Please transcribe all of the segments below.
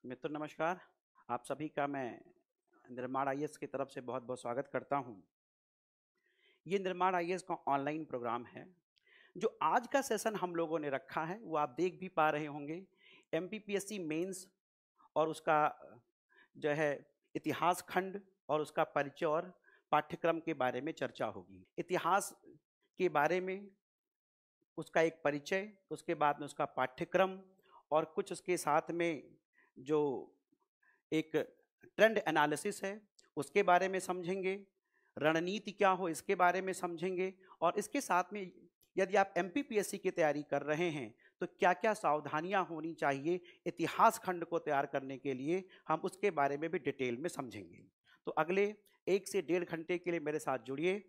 मित्र नमस्कार। आप सभी का मैं निर्माण आईएएस की तरफ से बहुत बहुत स्वागत करता हूं। ये निर्माण आईएएस का ऑनलाइन प्रोग्राम है। जो आज का सेशन हम लोगों ने रखा है वो आप देख भी पा रहे होंगे। एमपीपीएससी मेंस और उसका जो है इतिहास खंड और उसका परिचय और पाठ्यक्रम के बारे में चर्चा होगी। इतिहास के बारे में उसका एक परिचय, उसके बाद में उसका पाठ्यक्रम और कुछ उसके साथ में जो एक ट्रेंड एनालिसिस है उसके बारे में समझेंगे। रणनीति क्या हो इसके बारे में समझेंगे और इसके साथ में यदि आप एमपीपीएससी की तैयारी कर रहे हैं तो क्या क्या सावधानियां होनी चाहिए इतिहास खंड को तैयार करने के लिए, हम उसके बारे में भी डिटेल में समझेंगे। तो अगले 1 से 1.5 घंटे के लिए मेरे साथ जुड़िए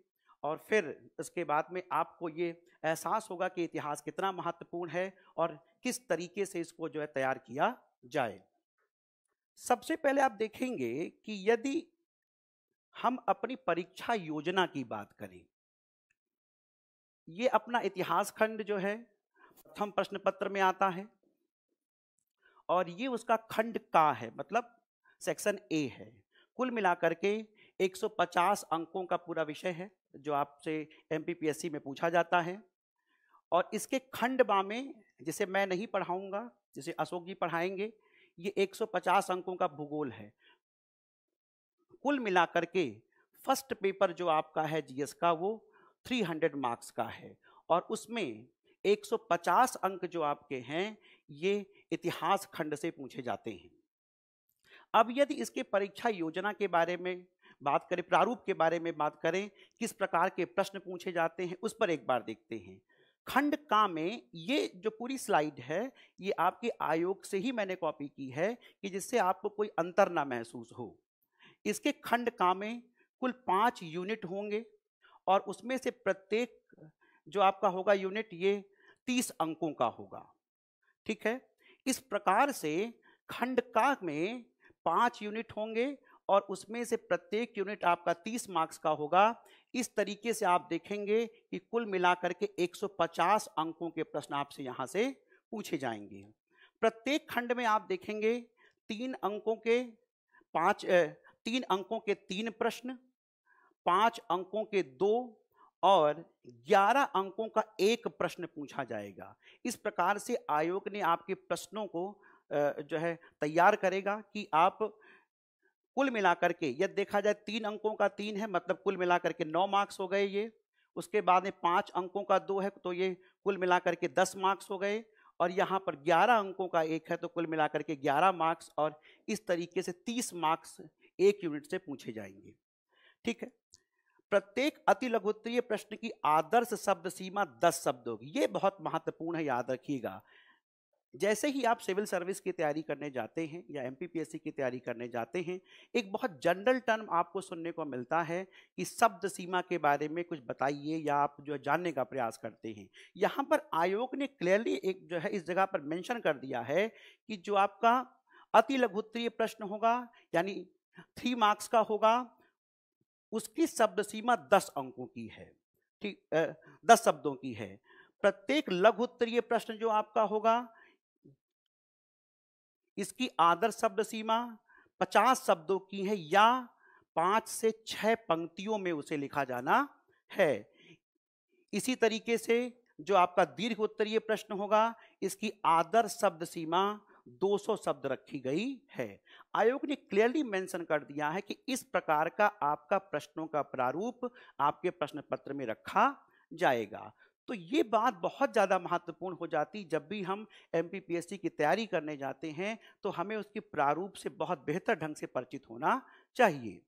और फिर इसके बाद में आपको ये एहसास होगा कि इतिहास कितना महत्वपूर्ण है और किस तरीके से इसको जो है तैयार किया जाए। सबसे पहले आप देखेंगे कि यदि हम अपनी परीक्षा योजना की बात करें, ये अपना इतिहास खंड जो है प्रथम प्रश्न पत्र में आता है और ये उसका खंड का है, मतलब सेक्शन ए है। कुल मिलाकर के 150 अंकों का पूरा विषय है जो आपसे एमपीपीएससी में पूछा जाता है। और इसके खंड बा में, जिसे मैं नहीं पढ़ाऊंगा, जिसे अशोक जी पढ़ाएंगे, ये 150 अंकों का भूगोल है। कुल मिलाकर के फर्स्ट पेपर जो आपका है जीएस का वो 300 मार्क्स का है और उसमें 150 अंक जो आपके हैं ये इतिहास खंड से पूछे जाते हैं। अब यदि इसके परीक्षा योजना के बारे में बात करें, प्रारूप के बारे में बात करें, किस प्रकार के प्रश्न पूछे जाते हैं, उस पर एक बार देखते हैं। खंड का में ये जो पूरी स्लाइड है ये आपके आयोग से ही मैंने कॉपी की है कि जिससे आपको कोई अंतर ना महसूस हो। इसके खंड का में कुल 5 यूनिट होंगे और उसमें से प्रत्येक जो आपका होगा यूनिट ये 30 अंकों का होगा। ठीक है, इस प्रकार से खंड का में 5 यूनिट होंगे और उसमें से प्रत्येक यूनिट आपका 30 मार्क्स का होगा। इस तरीके से आप देखेंगे कि कुल मिलाकर के 150 अंकों के प्रश्न आपसे यहां से पूछे जाएंगे। प्रत्येक खंड में आप देखेंगे 3 अंकों के 3 प्रश्न, 5 अंकों के 2 और 11 अंकों का 1 प्रश्न पूछा जाएगा। इस प्रकार से आयोग ने आपके प्रश्नों को जो है तैयार करेगा कि आप कुल मिलाकर के, यदि देखा जाए 3 अंकों का 3 है मतलब कुल मिलाकर के 9 मार्क्स हो गए ये। उसके बाद में 5 अंकों का 2 है तो ये कुल मिलाकर के 10 मार्क्स हो गए और यहाँ पर 11 अंकों का 1 है तो कुल मिलाकर के 11 मार्क्स और इस तरीके से 30 मार्क्स एक यूनिट से पूछे जाएंगे। ठीक है, प्रत्येक अति लघुत्तरीय प्रश्न की आदर्श शब्द सीमा 10 शब्द होगी। ये बहुत महत्वपूर्ण है, याद रखिएगा। जैसे ही आप सिविल सर्विस की तैयारी करने जाते हैं या एमपीपीएससी की तैयारी करने जाते हैं, एक बहुत जनरल टर्म आपको सुनने को मिलता है कि शब्द सीमा के बारे में कुछ बताइए या आप जो जानने का प्रयास करते हैं। यहाँ पर आयोग ने क्लियरली एक जो है इस जगह पर मेंशन कर दिया है कि जो आपका अति लघुत्तरीय प्रश्न होगा यानी 3 मार्क्स का होगा, उसकी शब्द सीमा 10 अंकों की है। ठीक, 10 शब्दों की है। प्रत्येक लघु उत्तरीय प्रश्न जो आपका होगा इसकी आदर्श शब्द सीमा 50 शब्दों की है या 5 से 6 पंक्तियों में उसे लिखा जाना है। इसी तरीके से जो आपका दीर्घ उत्तरीय प्रश्न होगा इसकी आदर्श शब्द सीमा 200 शब्द रखी गई है। आयोग ने क्लियरली मेंशन कर दिया है कि इस प्रकार का आपका प्रश्नों का प्रारूप आपके प्रश्न पत्र में रखा जाएगा। तो ये बात बहुत ज़्यादा महत्वपूर्ण हो जाती जब भी हम एमपीपीएससी की तैयारी करने जाते हैं तो हमें उसके प्रारूप से बहुत बेहतर ढंग से परिचित होना चाहिए।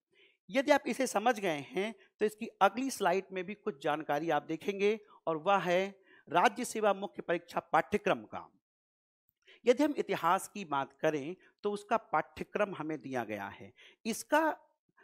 यदि आप इसे समझ गए हैं तो इसकी अगली स्लाइड में भी कुछ जानकारी आप देखेंगे और वह है राज्य सेवा मुख्य परीक्षा पाठ्यक्रम का। यदि हम इतिहास की बात करें तो उसका पाठ्यक्रम हमें दिया गया है। इसका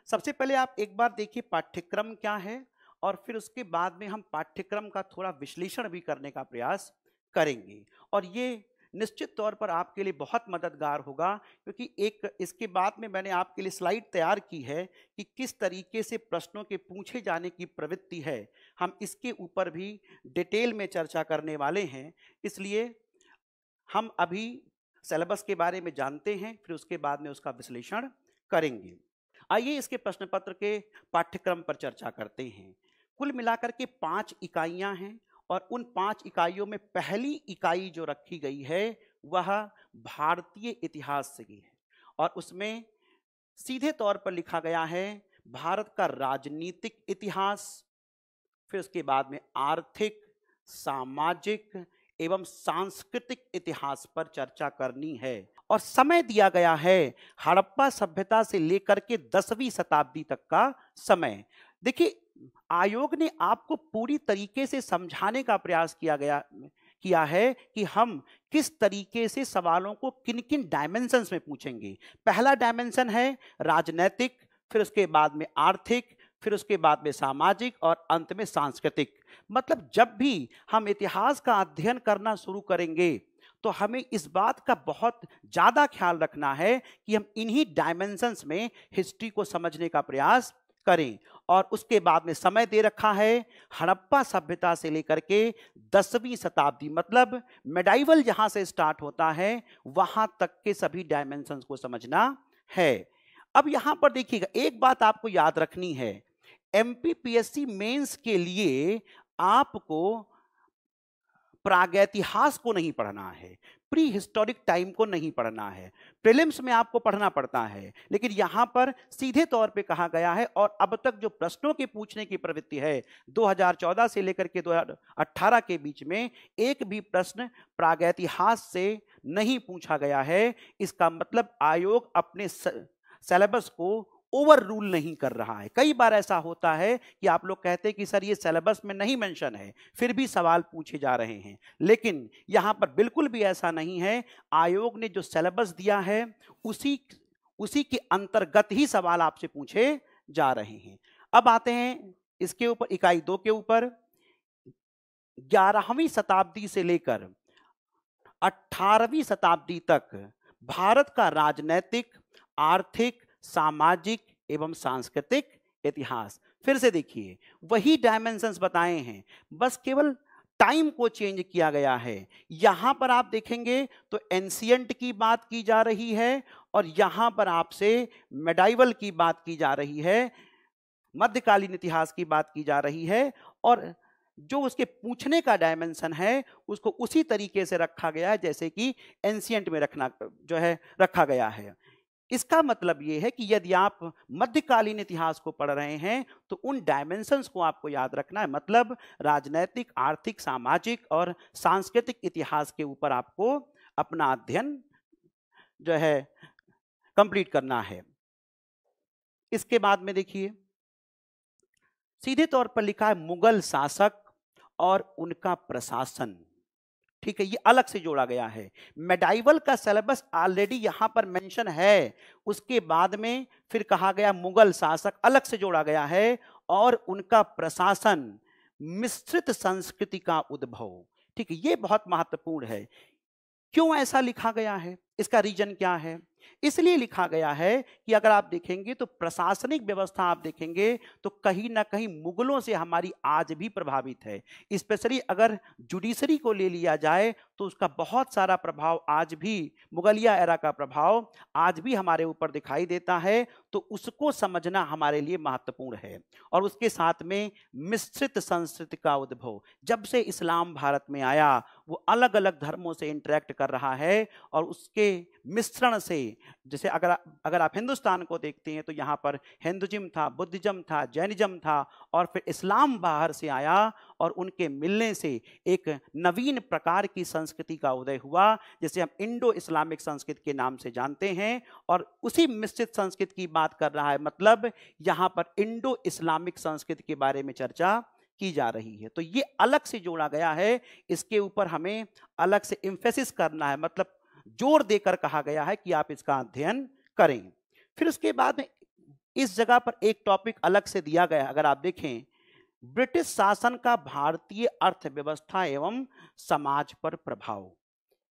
सबसे पहले आप एक बार देखिए पाठ्यक्रम क्या है और फिर उसके बाद में हम पाठ्यक्रम का थोड़ा विश्लेषण भी करने का प्रयास करेंगे और ये निश्चित तौर पर आपके लिए बहुत मददगार होगा क्योंकि एक इसके बाद में मैंने आपके लिए स्लाइड तैयार की है कि किस तरीके से प्रश्नों के पूछे जाने की प्रवृत्ति है। हम इसके ऊपर भी डिटेल में चर्चा करने वाले हैं, इसलिए हम अभी सिलेबस के बारे में जानते हैं, फिर उसके बाद में उसका विश्लेषण करेंगे। आइए इसके प्रश्न पत्र के पाठ्यक्रम पर चर्चा करते हैं। कुल मिलाकर के 5 इकाइयां हैं और उन 5 इकाइयों में पहली इकाई जो रखी गई है वह भारतीय इतिहास से है और उसमें सीधे तौर पर लिखा गया है भारत का राजनीतिक इतिहास, फिर उसके बाद में आर्थिक, सामाजिक एवं सांस्कृतिक इतिहास पर चर्चा करनी है और समय दिया गया है हड़प्पा सभ्यता से लेकर के 10वीं शताब्दी तक का समय। देखिए, आयोग ने आपको पूरी तरीके से समझाने का प्रयास किया है कि हम किस तरीके से सवालों को किन किन डायमेंशंस में पूछेंगे। पहला डायमेंशन है राजनैतिक, फिर उसके बाद में आर्थिक, फिर उसके बाद में सामाजिक और अंत में सांस्कृतिक। मतलब जब भी हम इतिहास का अध्ययन करना शुरू करेंगे तो हमें इस बात का बहुत ज़्यादा ख्याल रखना है कि हम इन्हीं डायमेंशंस में हिस्ट्री को समझने का प्रयास करें। और उसके बाद में समय दे रखा है हड़प्पा सभ्यता से लेकर के 10वीं शताब्दी, मतलब मेडाइवल जहां से स्टार्ट होता है वहां तक के सभी डायमेंशंस को समझना है। अब यहां पर देखिएगा, एक बात आपको याद रखनी है, एमपीपीएससी मेंस के लिए आपको प्रागैतिहास को नहीं पढ़ना है, प्री हिस्टोरिक टाइम को नहीं पढ़ना है। प्रीलिम्स में आपको पढ़ना पड़ता है, लेकिन यहां पर सीधे तौर पे कहा गया है और अब तक जो प्रश्नों के पूछने की प्रवृत्ति है 2014 से लेकर के 2018 के बीच में एक भी प्रश्न प्रागैतिहास से नहीं पूछा गया है। इसका मतलब आयोग अपने सिलेबस को ओवर रूल नहीं कर रहा है। कई बार ऐसा होता है कि आप लोग कहते हैं कि सर ये सिलेबस में नहीं मेंशन है, फिर भी सवाल पूछे जा रहे हैं, लेकिन यहां पर बिल्कुल भी ऐसा नहीं है। आयोग ने जो सिलेबस दिया है उसी के अंतर्गत ही सवाल आपसे पूछे जा रहे हैं। अब आते हैं इसके ऊपर, इकाई 2 के ऊपर। 11वीं शताब्दी से लेकर 18वीं शताब्दी तक भारत का राजनैतिक, आर्थिक, सामाजिक एवं सांस्कृतिक इतिहास। फिर से देखिए, वही डायमेंशंस बताए हैं, बस केवल टाइम को चेंज किया गया है। यहां पर आप देखेंगे तो एंशियंट की बात की जा रही है और यहां पर आपसे मेडाइवल की बात की जा रही है, मध्यकालीन इतिहास की बात की जा रही है और जो उसके पूछने का डायमेंशन है उसको उसी तरीके से रखा गया है जैसे कि एंशियंट में रखा गया है। इसका मतलब यह है कि यदि आप मध्यकालीन इतिहास को पढ़ रहे हैं तो उन डायमेंशंस को आपको याद रखना है, मतलब राजनैतिक, आर्थिक, सामाजिक और सांस्कृतिक इतिहास के ऊपर आपको अपना अध्ययन कंप्लीट करना है। इसके बाद में देखिए, सीधे तौर पर लिखा है मुगल शासक और उनका प्रशासन। ठीक है, ये अलग से जोड़ा गया है। मेडाइवल का सिलेबस ऑलरेडी यहां पर मेंशन है, उसके बाद में फिर कहा गया मुगल शासक अलग से जोड़ा गया है और उनका प्रशासन, मिश्रित संस्कृति का उद्भव। ठीक है, ये बहुत महत्वपूर्ण है। क्यों ऐसा लिखा गया है, इसका रीजन क्या है? इसलिए लिखा गया है कि अगर आप देखेंगे तो प्रशासनिक व्यवस्था आप देखेंगे तो कहीं ना कहीं मुगलों से हमारी आज भी प्रभावित है। स्पेशली अगर जुडिशरी को ले लिया जाए तो उसका बहुत सारा प्रभाव आज भी, मुगलिया एरा का प्रभाव आज भी हमारे ऊपर दिखाई देता है, तो उसको समझना हमारे लिए महत्वपूर्ण है। और उसके साथ में मिश्रित संस्कृति का उद्भव, जब से इस्लाम भारत में आया वो अलग अलग धर्मों से इंटरेक्ट कर रहा है और उसके मिश्रण से, जैसे अगर आप हिंदुस्तान को देखते हैं तो यहाँ पर हिंदुइज्म था, बुद्धिज्म था, जैनिज्म था और फिर इस्लाम बाहर से आया और उनके मिलने से एक नवीन प्रकार की संस्कृति का उदय हुआ जिसे हम इंडो इस्लामिक संस्कृति के नाम से जानते हैं। और उसी मिश्रित संस्कृति की बात कर रहा है, मतलब यहाँ पर इंडो इस्लामिक संस्कृति के बारे में चर्चा की जा रही है। तो ये अलग से जोड़ा गया है, इसके ऊपर हमें अलग से एम्फेसिस करना है, मतलब जोर देकर कहा गया है कि आप इसका अध्ययन करें। फिर उसके बाद में इस जगह पर एक टॉपिक अलग से दिया गया, अगर आप देखें, ब्रिटिश शासन का भारतीय अर्थव्यवस्था एवं समाज पर प्रभाव।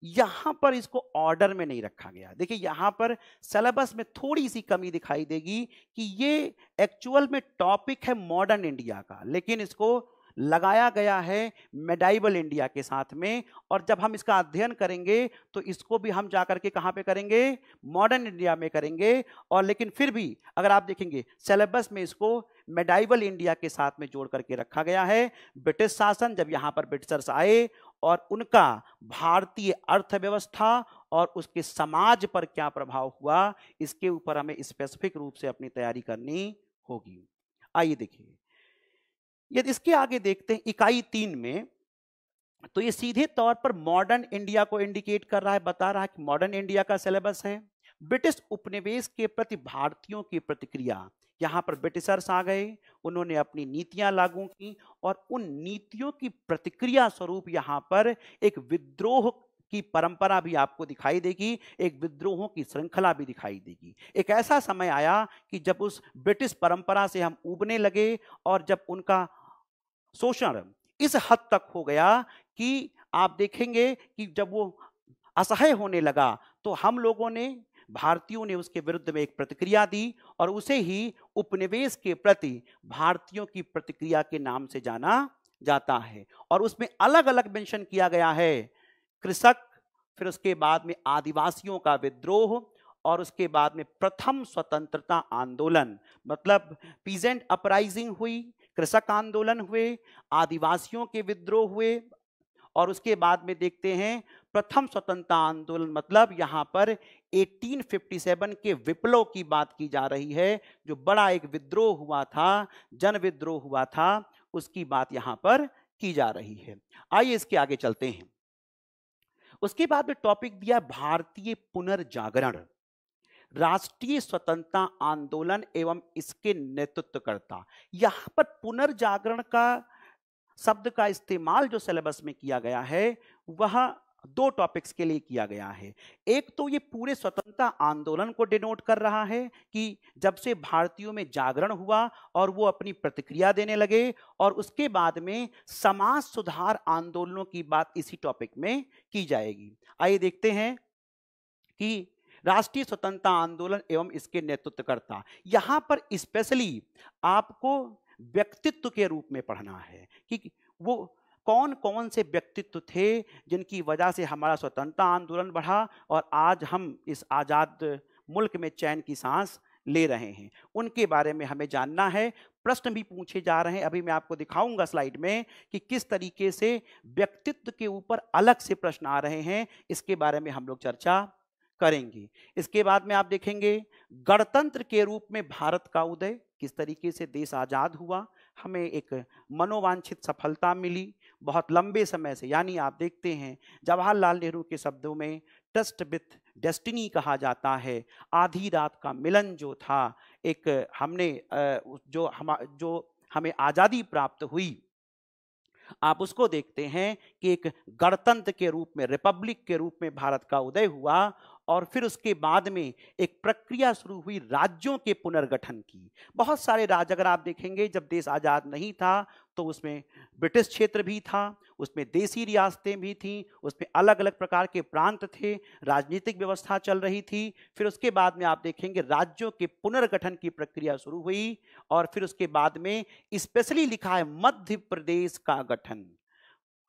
यहां पर इसको ऑर्डर में नहीं रखा गया। देखिए, यहां पर सिलेबस में थोड़ी सी कमी दिखाई देगी कि ये एक्चुअल में टॉपिक है मॉडर्न इंडिया का, लेकिन इसको लगाया गया है मेडाइवल इंडिया के साथ में। और जब हम इसका अध्ययन करेंगे तो इसको भी हम जाकर के कहाँ पे करेंगे, मॉडर्न इंडिया में करेंगे। और लेकिन फिर भी अगर आप देखेंगे सिलेबस में इसको मेडाइवल इंडिया के साथ में जोड़ करके रखा गया है। ब्रिटिश शासन, जब यहाँ पर ब्रिटिशर्स आए और उनका भारतीय अर्थव्यवस्था और उसके समाज पर क्या प्रभाव हुआ, इसके ऊपर हमें स्पेसिफिक रूप से अपनी तैयारी करनी होगी। आइए देखिए, यदि इसके आगे देखते हैं इकाई 3 में, तो ये सीधे तौर पर मॉडर्न इंडिया को इंडिकेट कर रहा है, बता रहा है कि मॉडर्न इंडिया का सिलेबस है। ब्रिटिश उपनिवेश के प्रति भारतीयों की प्रतिक्रिया, यहाँ पर ब्रिटिशर्स आ गए, उन्होंने अपनी नीतियां लागू की और उन नीतियों की प्रतिक्रिया स्वरूप यहाँ पर एक विद्रोह की परंपरा भी आपको दिखाई देगी, एक विद्रोहों की श्रृंखला भी दिखाई देगी। एक ऐसा समय आया कि जब उस ब्रिटिश परंपरा से हम उबने लगे और जब उनका शोषण इस हद तक हो गया कि आप देखेंगे कि जब वो असह्य होने लगा तो हम लोगों ने, भारतीयों ने उसके विरुद्ध में एक प्रतिक्रिया दी और उसे ही उपनिवेश के प्रति भारतीयों की प्रतिक्रिया के नाम से जाना जाता है। और उसमें अलग अलग मेंशन किया गया है कृषक, फिर उसके बाद में आदिवासियों का विद्रोह और उसके बाद में प्रथम स्वतंत्रता आंदोलन, मतलब पीजेंट अपराइजिंग हुई, कृषक आंदोलन हुए, आदिवासियों के विद्रोह हुए और उसके बाद में देखते हैं प्रथम स्वतंत्रता आंदोलन, मतलब यहाँ पर 1857 के विप्लव की बात की जा रही है, जो बड़ा एक विद्रोह हुआ था, जन विद्रोह हुआ था, उसकी बात यहाँ पर की जा रही है। आइए इसके आगे चलते हैं। उसके बाद में टॉपिक दिया भारतीय पुनर्जागरण, राष्ट्रीय स्वतंत्रता आंदोलन एवं इसके नेतृत्वकर्ता। यहां पर पुनर्जागरण का शब्द का इस्तेमाल जो सिलेबस में किया गया है वह 2 टॉपिक्स के लिए किया गया है। एक तो ये पूरे स्वतंत्रता आंदोलन को डिनोट कर रहा है कि जब से भारतीयों में जागरण हुआ और वो अपनी प्रतिक्रिया देने लगे, और उसके बाद में समाज सुधार आंदोलनों की बात इसी टॉपिक में की जाएगी। आइए देखते हैं कि राष्ट्रीय स्वतंत्रता आंदोलन एवं इसके नेतृत्वकर्ता, यहां पर स्पेशली आपको व्यक्तित्व के रूप में पढ़ना है कि वो कौन कौन से व्यक्तित्व थे जिनकी वजह से हमारा स्वतंत्रता आंदोलन बढ़ा और आज हम इस आज़ाद मुल्क में चैन की सांस ले रहे हैं, उनके बारे में हमें जानना है। प्रश्न भी पूछे जा रहे हैं, अभी मैं आपको दिखाऊंगा स्लाइड में कि किस तरीके से व्यक्तित्व के ऊपर अलग से प्रश्न आ रहे हैं, इसके बारे में हम लोग चर्चा करेंगे। इसके बाद में आप देखेंगे गणतंत्र के रूप में भारत का उदय, किस तरीके से देश आज़ाद हुआ, हमें एक मनोवांछित सफलता मिली बहुत लंबे समय से, यानी आप देखते हैं जवाहरलाल नेहरू के शब्दों में ट्रस्ट विथ डेस्टिनी कहा जाता है। आधी रात का मिलन जो था, एक हमने जो हमें आज़ादी प्राप्त हुई, आप उसको देखते हैं कि एक गणतंत्र के रूप में, रिपब्लिक के रूप में भारत का उदय हुआ। और फिर उसके बाद में एक प्रक्रिया शुरू हुई राज्यों के पुनर्गठन की। बहुत सारे राज्य अगर आप देखेंगे, जब देश आज़ाद नहीं था तो उसमें ब्रिटिश क्षेत्र भी था, उसमें देसी रियासतें भी थीं, उसमें अलग अलग प्रकार के प्रांत थे, राजनीतिक व्यवस्था चल रही थी। फिर उसके बाद में आप देखेंगे राज्यों के पुनर्गठन की प्रक्रिया शुरू हुई और फिर उसके बाद में स्पेशली लिखा है मध्य प्रदेश का गठन।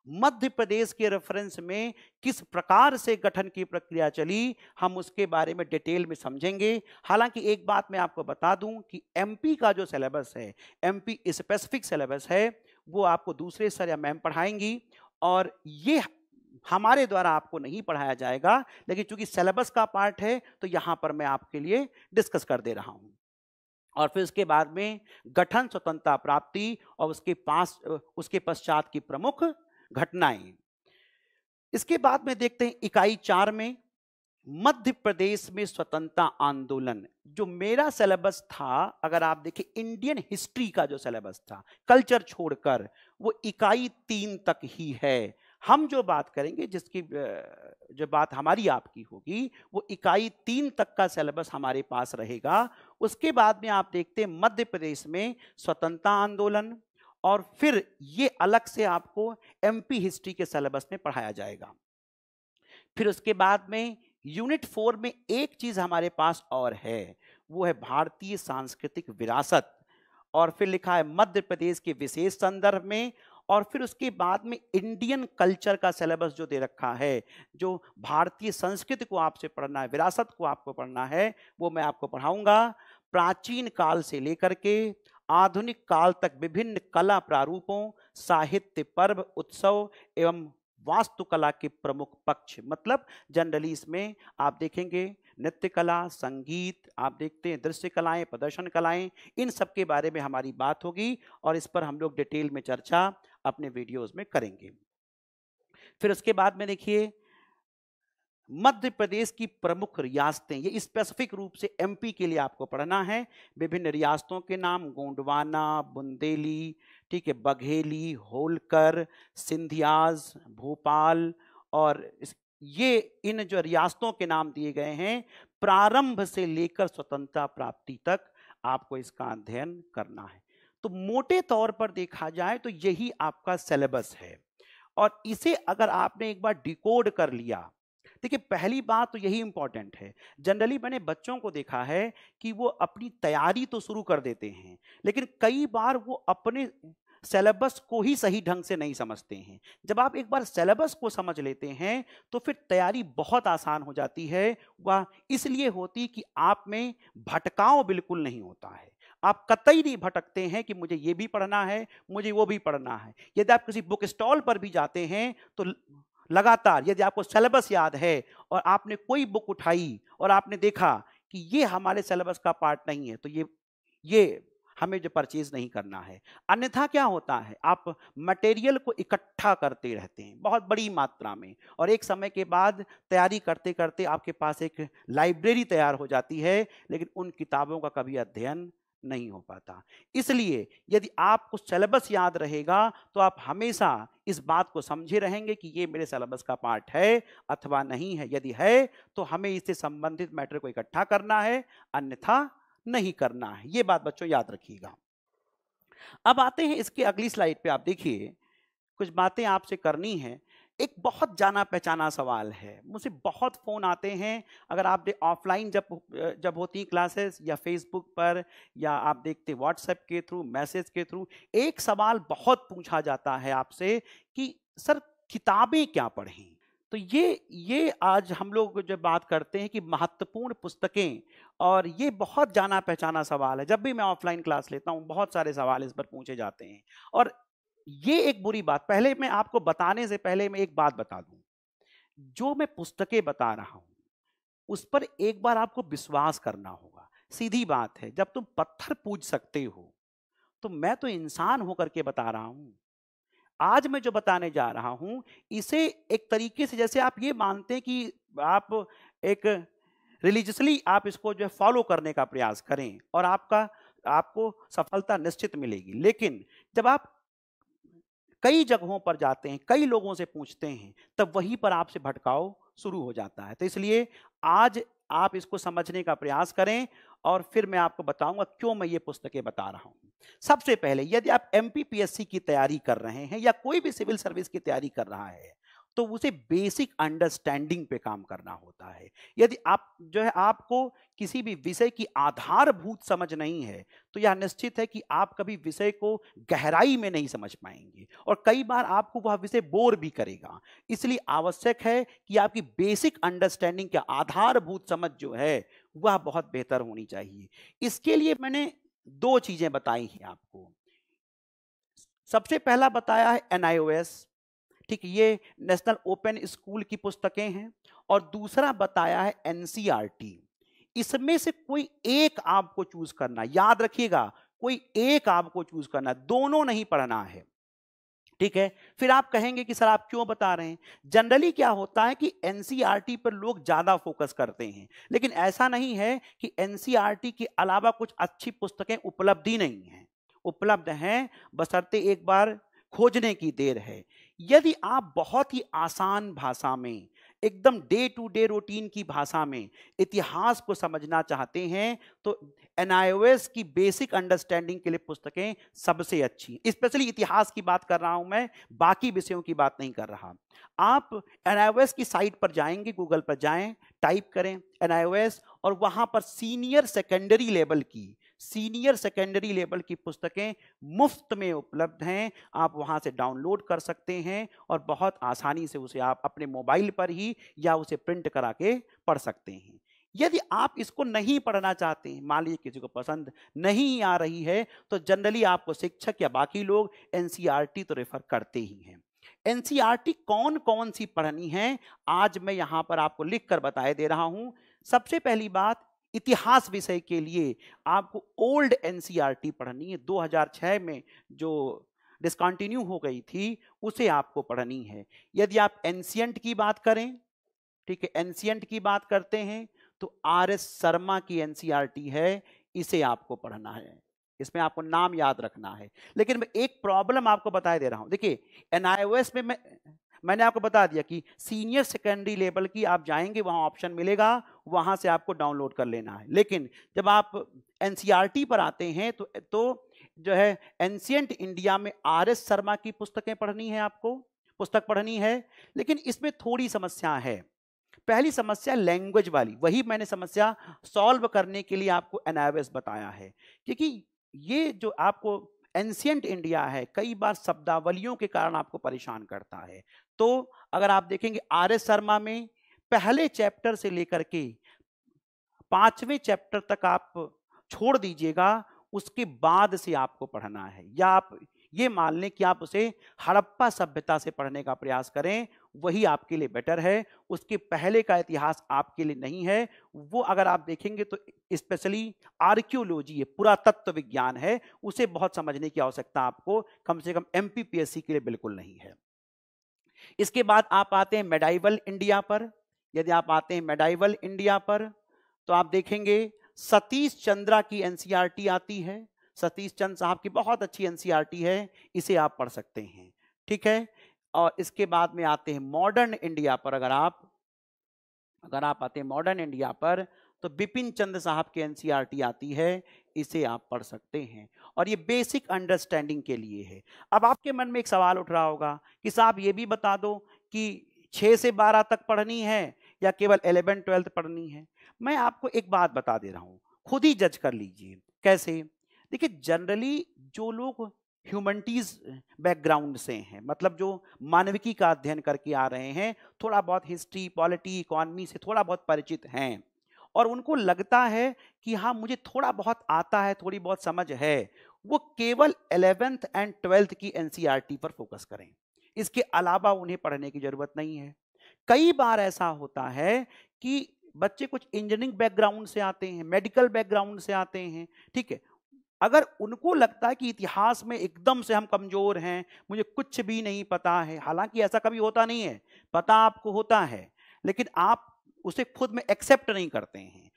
मध्य प्रदेश के रेफरेंस में किस प्रकार से गठन की प्रक्रिया चली, हम उसके बारे में डिटेल में समझेंगे। हालांकि एक बात मैं आपको बता दूं कि एमपी का जो सिलेबस है, एमपी स्पेसिफिक सिलेबस है, वो आपको दूसरे सर या मैम पढ़ाएंगी और ये हमारे द्वारा आपको नहीं पढ़ाया जाएगा, लेकिन चूंकि सिलेबस का पार्ट है तो यहाँ पर मैं आपके लिए डिस्कस कर दे रहा हूँ। और फिर उसके बाद में गठन, स्वतंत्रता प्राप्ति और उसके पश्चात की प्रमुख घटनाएं। इसके बाद में देखते हैं इकाई 4 में मध्य प्रदेश में स्वतंत्रता आंदोलन। जो मेरा सिलेबस था, अगर आप देखें इंडियन हिस्ट्री का जो सिलेबस था, कल्चर छोड़कर, वो इकाई 3 तक ही है। हम जो बात करेंगे, जिसकी जो बात हमारी आपकी होगी, वो इकाई 3 तक का सिलेबस हमारे पास रहेगा। उसके बाद में आप देखते हैं मध्य प्रदेश में स्वतंत्रता आंदोलन, और फिर ये अलग से आपको एमपी हिस्ट्री के सिलेबस में पढ़ाया जाएगा। फिर उसके बाद में यूनिट 4 में एक चीज हमारे पास और है, वो है भारतीय सांस्कृतिक विरासत, और फिर लिखा है मध्य प्रदेश के विशेष संदर्भ में, और फिर उसके बाद में इंडियन कल्चर का सिलेबस जो दे रखा है, जो भारतीय संस्कृति को आपसे पढ़ना है, विरासत को आपको पढ़ना है, वो मैं आपको पढ़ाऊंगा। प्राचीन काल से लेकर के आधुनिक काल तक विभिन्न कला प्रारूपों, साहित्य, पर्व, उत्सव एवं वास्तुकला के प्रमुख पक्ष, मतलब जनरली इसमें आप देखेंगे नृत्य कला, संगीत, आप देखते हैं दृश्य कलाएं, प्रदर्शन कलाएं, इन सब के बारे में हमारी बात होगी और इस पर हम लोग डिटेल में चर्चा अपने वीडियोस में करेंगे। फिर उसके बाद में देखिए मध्य प्रदेश की प्रमुख रियासतें, ये स्पेसिफिक रूप से एमपी के लिए आपको पढ़ना है। विभिन्न रियासतों के नाम गोंडवाना, बुंदेली, ठीक है, बघेली, होलकर, सिंधियाज, भोपाल, और ये इन जो रियासतों के नाम दिए गए हैं प्रारंभ से लेकर स्वतंत्रता प्राप्ति तक आपको इसका अध्ययन करना है। तो मोटे तौर पर देखा जाए तो यही आपका सिलेबस है और इसे अगर आपने एक बार डिकोड कर लिया, देखिए पहली बात तो यही इंपॉर्टेंट है। जनरली मैंने बच्चों को देखा है कि वो अपनी तैयारी तो शुरू कर देते हैं लेकिन कई बार वो अपने सिलेबस को ही सही ढंग से नहीं समझते हैं। जब आप एक बार सिलेबस को समझ लेते हैं तो फिर तैयारी बहुत आसान हो जाती है। वह इसलिए होती कि आप में भटकाव बिल्कुल नहीं होता है, आप कतई नहीं भटकते हैं कि मुझे ये भी पढ़ना है, मुझे वो भी पढ़ना है। यदि आप किसी बुक स्टॉल पर भी जाते हैं तो लगातार यदि आपको सिलेबस याद है और आपने कोई बुक उठाई और आपने देखा कि ये हमारे सिलेबस का पार्ट नहीं है तो ये हमें जो परचेज नहीं करना है। अन्यथा क्या होता है, आप मटेरियल को इकट्ठा करते रहते हैं बहुत बड़ी मात्रा में और एक समय के बाद तैयारी करते करते आपके पास एक लाइब्रेरी तैयार हो जाती है लेकिन उन किताबों का कभी अध्ययन नहीं हो पाता। इसलिए यदि आपको सिलेबस याद रहेगा तो आप हमेशा इस बात को समझे रहेंगे कि ये मेरे सिलेबस का पार्ट है अथवा नहीं है। यदि है तो हमें इससे संबंधित मैटर को इकट्ठा करना है, अन्यथा नहीं करना है। ये बात बच्चों याद रखिएगा। अब आते हैं इसके अगली स्लाइड पे। आप देखिए कुछ बातें आपसे करनी है। एक बहुत जाना पहचाना सवाल है, मुझसे बहुत फोन आते हैं। अगर आप ऑफलाइन जब होती क्लासेस या फेसबुक पर या आप देखते व्हाट्सएप के थ्रू, मैसेज के थ्रू, एक सवाल बहुत पूछा जाता है आपसे कि सर किताबें क्या पढ़ें। तो ये आज हम लोग जब बात करते हैं कि महत्वपूर्ण पुस्तकें, और ये बहुत जाना पहचाना सवाल है। जब भी मैं ऑफलाइन क्लास लेता हूँ बहुत सारे सवाल इस पर पूछे जाते हैं और ये एक बुरी बात। पहले मैं आपको बताने से पहले मैं एक बात बता दूं, जो मैं पुस्तकें बता रहा हूं उस पर एक बार आपको विश्वास करना होगा। सीधी बात है, जब तुम पत्थर पूज सकते हो तो मैं तो इंसान होकर के बता रहा हूं। आज मैं जो बताने जा रहा हूं इसे एक तरीके से जैसे आप ये मानते हैं कि आप एक रिलीजियसली आप इसको जो है फॉलो करने का प्रयास करें और आपको सफलता निश्चित मिलेगी। लेकिन जब आप कई जगहों पर जाते हैं, कई लोगों से पूछते हैं, तब वहीं पर आपसे भटकाव शुरू हो जाता है। तो इसलिए आज आप इसको समझने का प्रयास करें और फिर मैं आपको बताऊंगा क्यों मैं ये पुस्तकें बता रहा हूं। सबसे पहले यदि आप एमपीपीएससी की तैयारी कर रहे हैं या कोई भी सिविल सर्विस की तैयारी कर रहा है तो उसे बेसिक अंडरस्टैंडिंग पे काम करना होता है। यदि आप जो है आपको किसी भी विषय की आधारभूत समझ नहीं है तो यह निश्चित है कि आप कभी विषय को गहराई में नहीं समझ पाएंगे और कई बार आपको वह विषय बोर भी करेगा। इसलिए आवश्यक है कि आपकी बेसिक अंडरस्टैंडिंग के आधारभूत समझ जो है वह बहुत बेहतर होनी चाहिए। इसके लिए मैंने दो चीजें बताई हैं आपको। सबसे पहला बताया है NIOS, ठीक, ये नेशनल ओपन स्कूल की पुस्तकें हैं, और दूसरा बताया है NCERT। इसमें से कोई एक आपको चूज करना, याद रखिएगा कोई एक आपको चूज करना, दोनों नहीं पढ़ना है, ठीक है। फिर आप कहेंगे कि सर आप क्यों बता रहे हैं। जनरली क्या होता है कि NCERT पर लोग ज्यादा फोकस करते हैं, लेकिन ऐसा नहीं है कि NCERT के अलावा कुछ अच्छी पुस्तकें उपलब्ध ही नहीं हैं, उपलब्ध हैं, बशर्ते एक बार खोजने की देर है। यदि आप बहुत ही आसान भाषा में, एकदम डे टू डे रूटीन की भाषा में इतिहास को समझना चाहते हैं तो NIOS की बेसिक अंडरस्टैंडिंग के लिए पुस्तकें सबसे अच्छी। स्पेशली इतिहास की बात कर रहा हूं मैं, बाकी विषयों की बात नहीं कर रहा। आप NIOS की साइट पर जाएंगे, गूगल पर जाएं, टाइप करें NIOS और वहां पर सीनियर सेकेंडरी लेवल की सीनियर सेकेंडरी लेवल की पुस्तकें मुफ्त में उपलब्ध हैं। आप वहां से डाउनलोड कर सकते हैं और बहुत आसानी से उसे आप अपने मोबाइल पर ही या उसे प्रिंट करा के पढ़ सकते हैं। यदि आप इसको नहीं पढ़ना चाहते हैं, मान लीजिए किसी को पसंद नहीं आ रही है, तो जनरली आपको शिक्षक या बाकी लोग एनसीईआरटी तो रेफर करते ही हैं। एनसीईआरटी कौन कौन सी पढ़नी है, आज मैं यहां पर आपको लिख कर बताए दे रहा हूं। सबसे पहली बात, इतिहास विषय के लिए आपको ओल्ड एनसीईआरटी पढ़नी है। 2006 में जो डिसकंटिन्यू हो गई थी उसे आपको पढ़नी है। यदि आप एंशिएंट की बात करें, ठीक है, एंशिएंट की बात करते हैं, तो आर.एस. शर्मा की एनसीईआरटी है, इसे आपको पढ़ना है। इसमें आपको नाम याद रखना है। लेकिन मैं एक प्रॉब्लम आपको बताए दे रहा हूं। देखिए, एनआईओएस में मैंने आपको बता दिया कि सीनियर सेकेंडरी लेवल की आप जाएंगे, वहां ऑप्शन मिलेगा, वहां से आपको डाउनलोड कर लेना है। लेकिन जब आप एनसीईआरटी पर आते हैं तो जो है एंशिएंट इंडिया में आर.एस. शर्मा की पुस्तकें पढ़नी है, आपको पुस्तक पढ़नी है। लेकिन इसमें थोड़ी समस्या है। पहली समस्या लैंग्वेज वाली, वही मैंने समस्या सॉल्व करने के लिए आपको एनआईओएस बताया है। क्योंकि ये जो आपको एंशिएंट इंडिया है, कई बार शब्दावलियों के कारण आपको परेशान करता है। तो अगर आप देखेंगे आर.एस. शर्मा में पहले चैप्टर से लेकर के 5वें चैप्टर तक आप छोड़ दीजिएगा, उसके बाद से आपको पढ़ना है। या आप ये मान लें कि आप उसे हड़प्पा सभ्यता से पढ़ने का प्रयास करें, वही आपके लिए बेटर है। उसके पहले का इतिहास आपके लिए नहीं है। वो अगर आप देखेंगे तो स्पेशली आर्कियोलॉजी है, पुरातत्व विज्ञान है, उसे बहुत समझने की आवश्यकता आपको कम से कम एमपीपीएससी के लिए बिल्कुल नहीं है। इसके बाद आप आते हैं मेडाइवल इंडिया पर। यदि आप आते हैं मेडाइवल इंडिया पर, तो आप देखेंगे सतीश चंद्रा की एनसीईआरटी आती है। सतीश चंद्र साहब की बहुत अच्छी एनसीईआरटी है, इसे आप पढ़ सकते हैं, ठीक है। और इसके बाद में आते हैं मॉडर्न इंडिया पर। अगर आप आते हैं मॉडर्न इंडिया पर, तो बिपिन चंद्र साहब की एनसीईआरटी आती है, इसे आप पढ़ सकते हैं। और ये बेसिक अंडरस्टैंडिंग के लिए है। अब आपके मन में एक सवाल उठ रहा होगा कि साहब ये भी बता दो कि 6 से 12 तक पढ़नी है या केवल 11-12 पढ़नी है। मैं आपको एक बात बता दे रहा हूं, खुद ही जज कर लीजिए। कैसे? देखिए, जनरली जो लोग ह्यूमैनिटीज बैकग्राउंड से हैं, मतलब जो मानविकी का अध्ययन करके आ रहे हैं, थोड़ा बहुत हिस्ट्री, पॉलिटी, इकोनॉमी से थोड़ा बहुत परिचित हैं, और उनको लगता है कि हाँ मुझे थोड़ा बहुत आता है, थोड़ी बहुत समझ है, वो केवल 11th एंड 12th की एनसीईआरटी पर फोकस करें। इसके अलावा उन्हें पढ़ने की जरूरत नहीं है। कई बार ऐसा होता है कि बच्चे कुछ इंजीनियरिंग बैकग्राउंड से आते हैं, मेडिकल बैकग्राउंड से आते हैं, ठीक है। अगर उनको लगता है कि इतिहास में एकदम से हम कमजोर हैं, मुझे कुछ भी नहीं पता है, हालांकि ऐसा कभी होता नहीं है, पता आपको होता है, लेकिन आप उसे खुद में एक्सेप्ट नहीं करते हैं,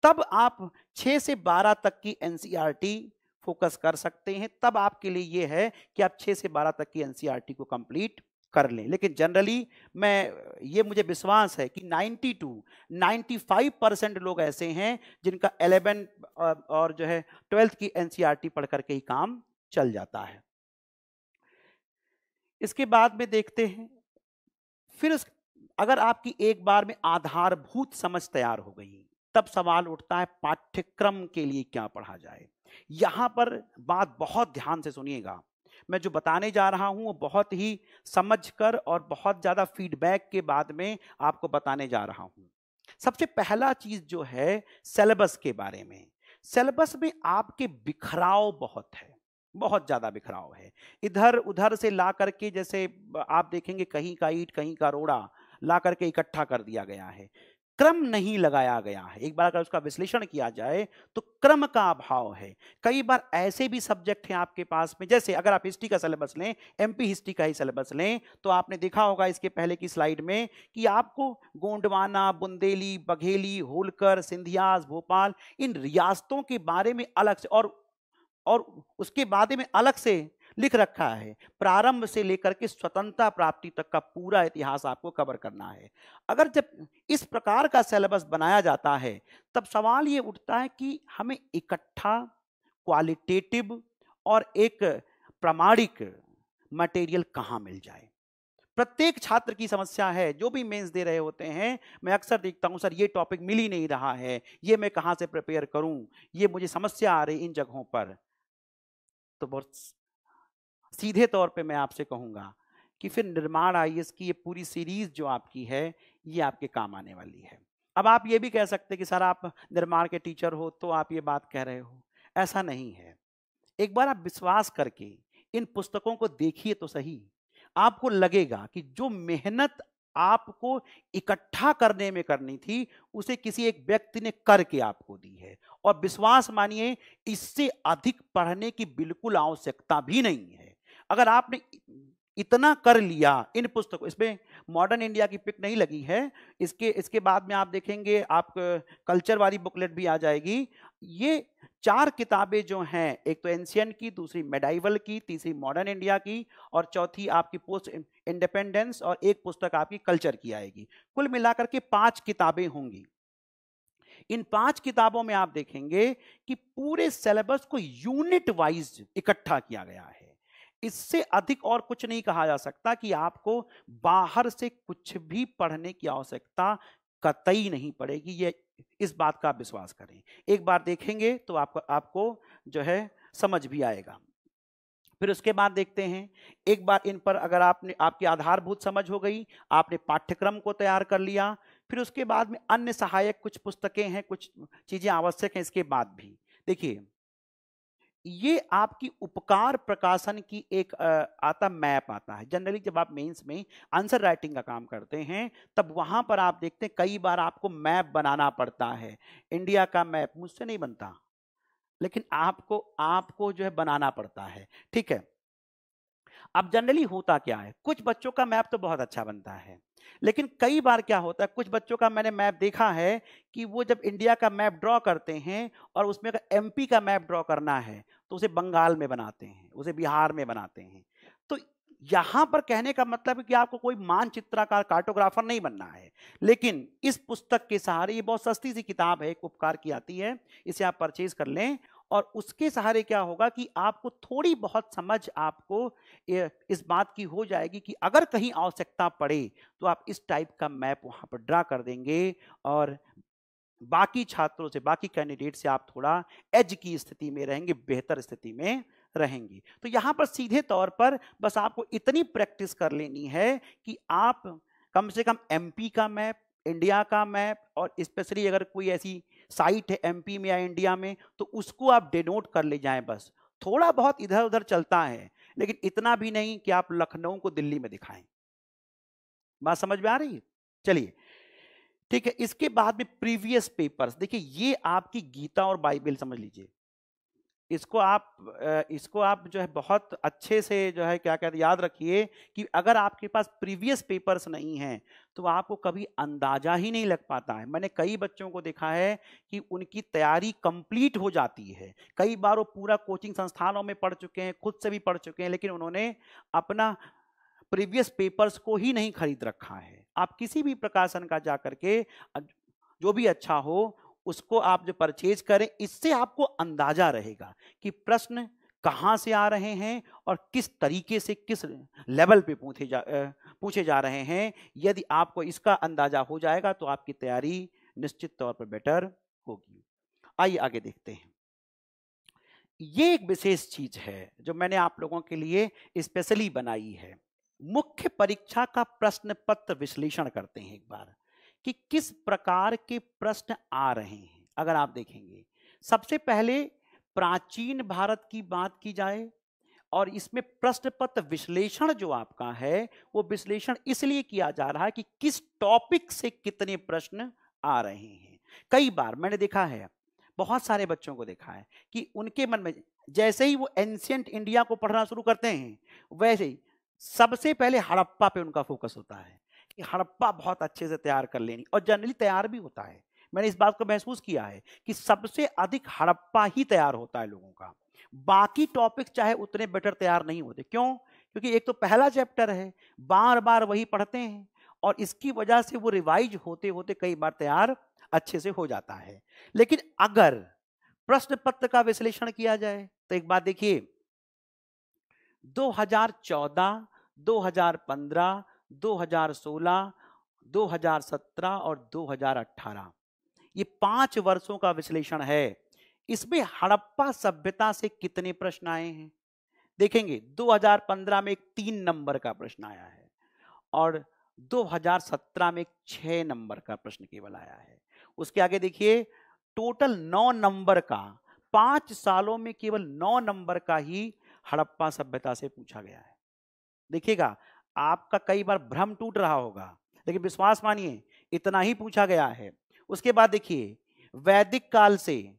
तब आप 6 से 12 तक की एनसीईआरटी फोकस कर सकते हैं। तब आपके लिए यह है कि आप 6 से 12 तक की एनसीईआरटी को कंप्लीट कर लें। लेकिन जनरली ये मुझे विश्वास है कि 95% लोग ऐसे हैं जिनका 11 और जो है 12th की एनसीईआरटी पढ़ करके ही काम चल जाता है। इसके बाद में देखते हैं, फिर अगर आपकी एक बार में आधारभूत समझ तैयार हो गई, तब सवाल उठता है पाठ्यक्रम के लिए क्या पढ़ा जाए। यहां पर बात बहुत ध्यान से सुनिएगा। मैं जो बताने जा रहा हूं वो बहुत ही समझकर और बहुत ज्यादा फीडबैक के बाद में आपको बताने जा रहा हूं। सबसे पहला चीज जो है सिलेबस के बारे में। सिलेबस में आपके बिखराव बहुत है, बहुत ज्यादा बिखराव है। इधर उधर से ला करके, जैसे आप देखेंगे कहीं का ईंट कहीं का रोड़ा ला करके इकट्ठा कर दिया गया है, क्रम नहीं लगाया गया है। एक बार अगर उसका विश्लेषण किया जाए तो क्रम का अभाव है। कई बार ऐसे भी सब्जेक्ट हैं आपके पास में, जैसे अगर आप हिस्ट्री का सिलेबस लें, एमपी हिस्ट्री का ही सिलेबस लें, तो आपने देखा होगा इसके पहले की स्लाइड में कि आपको गोंडवाना, बुंदेली, बघेली, होलकर, सिंधियास, भोपाल, इन रियासतों के बारे में अलग से और उसके बारे में अलग से लिख रखा है। प्रारंभ से लेकर के स्वतंत्रता प्राप्ति तक का पूरा इतिहास आपको कवर करना है। अगर जब इस प्रकार का सिलेबस बनाया जाता है, तब सवाल ये उठता है कि हमें इकट्ठा, क्वालिटेटिव और एक प्रामाणिक मटेरियल कहाँ मिल जाए। प्रत्येक छात्र की समस्या है, जो भी मेंस दे रहे होते हैं, मैं अक्सर देखता हूं सर ये टॉपिक मिल ही नहीं रहा है, ये मैं कहां से प्रिपेयर करूं, ये मुझे समस्या आ रही इन जगहों पर। तो बहुत सीधे तौर पे मैं आपसे कहूंगा कि फिर निर्माण आईएएस की ये पूरी सीरीज जो आपकी है, ये आपके काम आने वाली है। अब आप ये भी कह सकते हैं कि सर आप निर्माण के टीचर हो तो आप ये बात कह रहे हो, ऐसा नहीं है। एक बार आप विश्वास करके इन पुस्तकों को देखिए तो सही, आपको लगेगा कि जो मेहनत आपको इकट्ठा करने में करनी थी, उसे किसी एक व्यक्ति ने करके आपको दी है। और विश्वास मानिए, इससे अधिक पढ़ने की बिल्कुल आवश्यकता भी नहीं है। अगर आपने इतना कर लिया इन पुस्तकों, इसमें मॉडर्न इंडिया की पिक नहीं लगी है, इसके बाद में आप देखेंगे, आप कल्चर वाली बुकलेट भी आ जाएगी। ये 4 किताबें जो हैं, एक तो एंशियंट की, दूसरी मेडाइवल की, तीसरी मॉडर्न इंडिया की, और चौथी आपकी पोस्ट इंडिपेंडेंस, और एक पुस्तक आपकी कल्चर की आएगी। कुल मिलाकर के 5 किताबें होंगी। इन 5 किताबों में आप देखेंगे कि पूरे सिलेबस को यूनिट वाइज इकट्ठा किया गया है। इससे अधिक और कुछ नहीं कहा जा सकता कि आपको बाहर से कुछ भी पढ़ने की आवश्यकता कतई नहीं पड़ेगी। ये इस बात का आप विश्वास करें, एक बार देखेंगे तो आपको जो है समझ भी आएगा। फिर उसके बाद देखते हैं, एक बार इन पर अगर आपकी आधारभूत समझ हो गई, आपने पाठ्यक्रम को तैयार कर लिया, फिर उसके बाद में अन्य सहायक कुछ पुस्तकें हैं, कुछ चीजें आवश्यक हैं। इसके बाद भी देखिए, ये आपकी उपकार प्रकाशन की एक आता मैप आता है। जनरली जब आप मेंस में आंसर राइटिंग का काम करते हैं, तब वहां पर आप देखते हैं कई बार आपको मैप बनाना पड़ता है। इंडिया का मैप मुझसे नहीं बनता, लेकिन आपको जो है बनाना पड़ता है, ठीक है। अब जनरली होता क्या है, कुछ बच्चों का मैप तो बहुत अच्छा बनता है, लेकिन कई बार क्या होता है, कुछ बच्चों का मैंने मैप देखा है कि वो जब इंडिया का मैप ड्रॉ करते हैं और उसमें अगर एमपी का मैप ड्रॉ करना है तो उसे बंगाल में बनाते हैं, उसे बिहार में बनाते हैं। तो यहां पर कहने का मतलब है कि आपको कोई मानचित्रकार, कार्टोग्राफर नहीं बनना है। लेकिन इस पुस्तक के सहारे, ये बहुत सस्ती सी किताब है, एक उपकार की आती है, इसे आप परचेज कर लें, और उसके सहारे क्या होगा कि आपको थोड़ी बहुत समझ आपको इस बात की हो जाएगी कि अगर कहीं आवश्यकता पड़े तो आप इस टाइप का मैप वहां पर ड्रा कर देंगे, और बाकी छात्रों से, बाकी कैंडिडेट से आप थोड़ा एज की स्थिति में रहेंगे, बेहतर स्थिति में रहेंगे। तो यहां पर सीधे तौर पर बस आपको इतनी प्रैक्टिस कर लेनी है कि आप कम से कम एमपी का मैप, इंडिया का मैप, और स्पेशली अगर कोई ऐसी साइट है एमपी में या इंडिया में, तो उसको आप डिनोट कर ले जाएं। बस थोड़ा बहुत इधर उधर चलता है, लेकिन इतना भी नहीं कि आप लखनऊ को दिल्ली में दिखाएं। बात समझ में आ रही है? चलिए ठीक है। इसके बाद में प्रीवियस पेपर्स, देखिए ये आपकी गीता और बाइबल समझ लीजिए। इसको आप जो है बहुत अच्छे से जो है क्या कहते याद रखिए कि अगर आपके पास प्रीवियस पेपर्स नहीं हैं तो आपको कभी अंदाजा ही नहीं लग पाता है। मैंने कई बच्चों को देखा है कि उनकी तैयारी कंप्लीट हो जाती है, कई बार वो पूरा कोचिंग संस्थानों में पढ़ चुके हैं, खुद से भी पढ़ चुके हैं, लेकिन उन्होंने अपना प्रीवियस पेपर्स को ही नहीं खरीद रखा है। आप किसी भी प्रकाशन का जाकर के जो भी अच्छा हो उसको आप जो परचेज करें, इससे आपको अंदाजा रहेगा कि प्रश्न कहां से आ रहे हैं और किस तरीके से, किस लेवल पे पूछे जा रहे हैं। यदि आपको इसका अंदाजा हो जाएगा तो आपकी तैयारी निश्चित तौर पर बेटर होगी। आइए आगे देखते हैं। ये एक विशेष चीज है जो मैंने आप लोगों के लिए स्पेशली बनाई है। मुख्य परीक्षा का प्रश्न पत्र विश्लेषण करते हैं एक बार कि किस प्रकार के प्रश्न आ रहे हैं। अगर आप देखेंगे, सबसे पहले प्राचीन भारत की बात की जाए, और इसमें प्रश्न पत्र विश्लेषण जो आपका है वो विश्लेषण इसलिए किया जा रहा है कि किस टॉपिक से कितने प्रश्न आ रहे हैं। कई बार मैंने देखा है, बहुत सारे बच्चों को देखा है कि उनके मन में जैसे ही वो एंशिएंट इंडिया को पढ़ना शुरू करते हैं, वैसे ही सबसे पहले हड़प्पा पे उनका फोकस होता है कि हड़प्पा बहुत अच्छे से तैयार कर लेनी, और जनरली तैयार भी होता है। मैंने इस बात को महसूस किया है कि सबसे अधिक हड़प्पा ही तैयार होता है लोगों का। बाकी टॉपिक चाहे उतने बेटर तैयार नहीं होते। क्यों? क्योंकि एक तो पहला चैप्टर है, बार बार वही पढ़ते हैं, और इसकी वजह से वो रिवाइज होते होते कई बार तैयार अच्छे से हो जाता है। लेकिन अगर प्रश्न पत्र का विश्लेषण किया जाए तो एक बात देखिए, 2014, 2015, 2016, 2017 और 2018, ये 5 वर्षों का विश्लेषण है। इसमें हड़प्पा सभ्यता से कितने प्रश्न आए हैं देखेंगे। 2015 में एक 3 नंबर का प्रश्न आया है और 2017 में एक 6 नंबर का प्रश्न केवल आया है। उसके आगे देखिए टोटल 9 नंबर का, 5 सालों में केवल 9 नंबर का ही हड़प्पा सभ्यता से पूछा गया है। देखिएगा आपका कई बार भ्रम टूट रहा होगा, लेकिन विश्वास मानिए इतना ही पूछा गया है। उसके बाद देखिए वैदिक काल से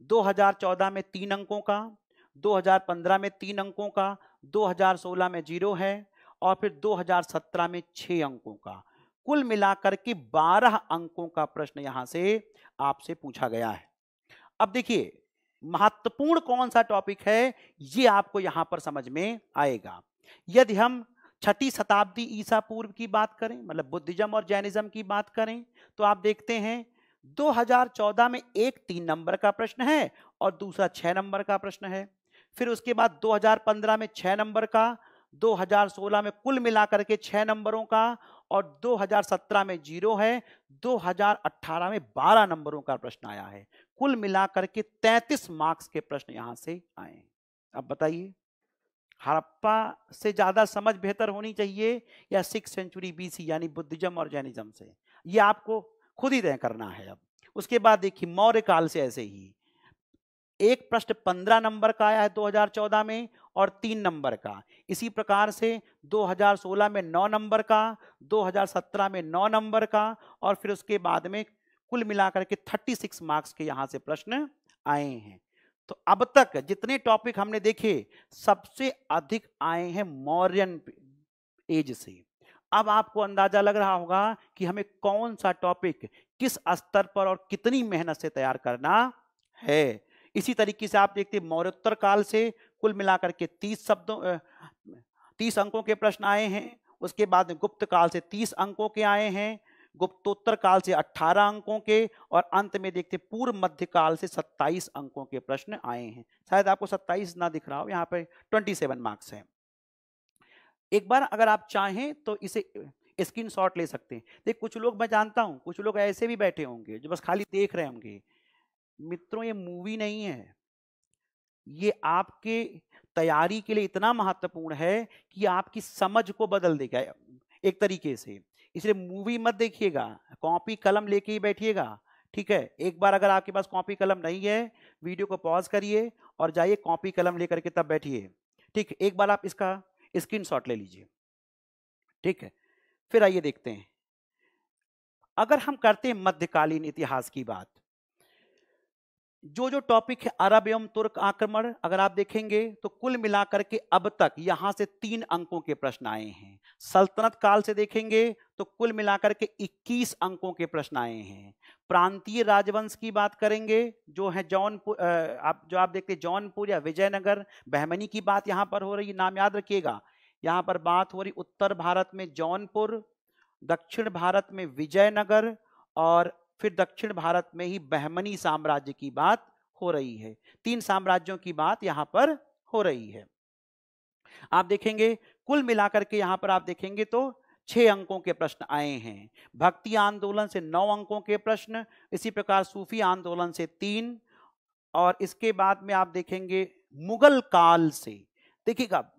2014 में 3 अंकों का, 2015 में 3 अंकों का, 2016 में 0 है और फिर 2017 में 6 अंकों का, कुल मिलाकर के 12 अंकों का प्रश्न यहां से आपसे पूछा गया है। अब देखिए महत्वपूर्ण कौन सा टॉपिक है ये आपको यहां पर समझ में आएगा। यदि हम 6ठी शताब्दी ईसा पूर्व की बात करें, मतलब बुद्धिज्म और जैनिज्म की बात करें, तो आप देखते हैं 2014 में एक 3 नंबर का प्रश्न है और दूसरा 6 नंबर का प्रश्न है। फिर उसके बाद 2015 में 6 नंबर का, 2016 में कुल मिलाकर के 6 नंबरों का और 2017 में 0 है, 2018 में 12 नंबरों का प्रश्न आया है। कुल मिलाकर के 33 मार्क्स के प्रश्न यहां से आए। अब बताइए हड़प्पा से ज्यादा समझ बेहतर होनी चाहिए या 6th सेंचुरी बीसी यानी बुद्धिज्म और जैनिज्म से, ये आपको खुद ही तय करना है। अब उसके बाद देखिए मौर्य काल से ऐसे ही एक प्रश्न 15 नंबर का आया है 2014 में और 3 नंबर का। इसी प्रकार से 2016 में 9 नंबर का, 2017 में 9 नंबर का और फिर उसके बाद में कुल मिलाकर के 36 मार्क्स के यहां से प्रश्न आए हैं। तो अब तक जितने टॉपिक हमने देखे सबसे अधिक आए हैं मौर्यन एज से। अब आपको अंदाजा लग रहा होगा कि हमें कौन सा टॉपिक किस स्तर पर और कितनी मेहनत से तैयार करना है। इसी तरीके से आप देखते हैं मौर्योत्तर काल से कुल मिलाकर के 30 अंकों के प्रश्न आए हैं। उसके बाद गुप्त काल से 30 अंकों के आए हैं, गुप्तोत्तर काल से 18 अंकों के और अंत में देखते पूर्व मध्य काल से 27 अंकों के प्रश्न आए हैं। शायद आपको 27 ना दिख रहा हो, यहाँ पे 27 मार्क्स हैं। एक बार अगर आप चाहें तो इसे स्क्रीनशॉट ले सकते हैं। देख कुछ लोग मैं जानता हूं कुछ लोग ऐसे भी बैठे होंगे जो बस खाली देख रहे होंगे। मित्रों ये मूवी नहीं है, ये आपके तैयारी के लिए इतना महत्वपूर्ण है कि आपकी समझ को बदल देगा एक तरीके से। इसलिए मूवी मत देखिएगा, कॉपी कलम लेके ही बैठिएगा, ठीक है। एक बार अगर आपके पास कॉपी कलम नहीं है वीडियो को पॉज करिए और जाइए कॉपी कलम लेकर के तब बैठिए, ठीक। एक बार आप इसका स्क्रीनशॉट ले लीजिए, ठीक है। फिर आइए देखते हैं अगर हम करते हैं मध्यकालीन इतिहास की बात, जो टॉपिक है अरब एवं तुर्क आक्रमण, अगर आप देखेंगे तो कुल मिलाकर के अब तक यहां से 3 अंकों के प्रश्न आए हैं। सल्तनत काल से देखेंगे तो कुल मिलाकर के 21 अंकों के प्रश्न आए हैं। प्रांतीय राजवंश की बात करेंगे जो है जौनपुर, आप देखते हैं जौनपुर या विजयनगर बहमनी की बात यहां पर हो रही है, नाम याद रखिएगा। यहां पर बात हो रही उत्तर भारत में जौनपुर, दक्षिण भारत में विजयनगर और फिर दक्षिण भारत में ही बहमनी साम्राज्य की बात हो रही है। 3 साम्राज्यों की बात यहां पर हो रही है। आप देखेंगे कुल मिलाकर के यहां पर आप देखेंगे तो 6 अंकों के प्रश्न आए हैं। भक्ति आंदोलन से 9 अंकों के प्रश्न, इसी प्रकार सूफी आंदोलन से 3 और इसके बाद में आप देखेंगे मुगल काल से, देखिएगा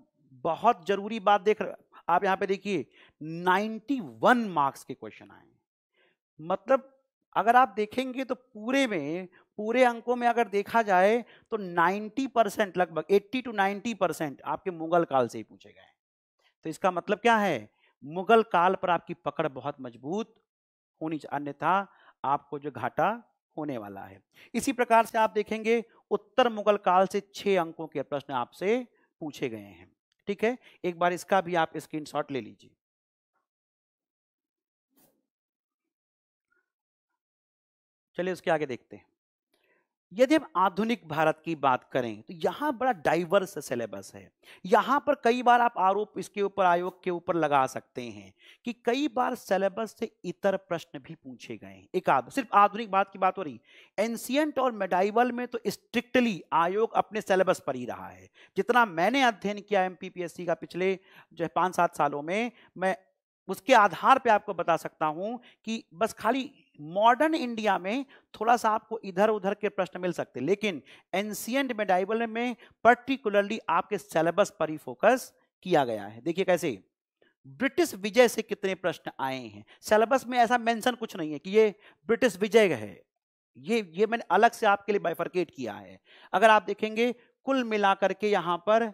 बहुत जरूरी बात देख रहे आप यहां पे देखिए 91 मार्क्स के क्वेश्चन आए। मतलब अगर आप देखेंगे तो पूरे अंकों में अगर देखा जाए तो 90% लगभग 80 to 90% आपके मुगल काल से ही पूछे गए। तो इसका मतलब क्या है, मुगल काल पर आपकी पकड़ बहुत मजबूत होनी चाहिए, अन्यथा आपको जो घाटा होने वाला है। इसी प्रकार से आप देखेंगे उत्तर मुगल काल से 6 अंकों के प्रश्न आपसे पूछे गए हैं, ठीक है। एक बार इसका भी आप स्क्रीनशॉट ले लीजिए। चलिए उसके आगे देखते हैं। यदि हम आधुनिक भारत की बात करें तो यहाँ बड़ा डाइवर्स सिलेबस है। यहाँ पर कई बार आप आरोप इसके ऊपर आयोग के ऊपर लगा सकते हैं कि कई बार सिलेबस से इतर प्रश्न भी पूछे गए हैं। एक आध सिर्फ आधुनिक भारत की बात हो रही, एंशियंट और मेडाइवल में तो स्ट्रिक्टली आयोग अपने सिलेबस पर ही रहा है। जितना मैंने अध्ययन किया एमपीपीएससी का पिछले जो 5-7 सालों में, मैं उसके आधार पे आपको बता सकता हूं कि बस खाली मॉडर्न इंडिया में थोड़ा सा आपको इधर उधर के प्रश्न मिल सकते, लेकिन एंशिएंट मेडाइवल में पर्टिकुलरली आपके सिलेबस पर ही फोकस किया गया है। देखिए कैसे ब्रिटिश विजय से कितने प्रश्न आए हैं। सिलेबस में ऐसा मेंशन कुछ नहीं है कि ये ब्रिटिश विजय है, ये मैंने अलग से आपके लिए बाइफरकेट किया है। अगर आप देखेंगे कुल मिलाकर के यहां पर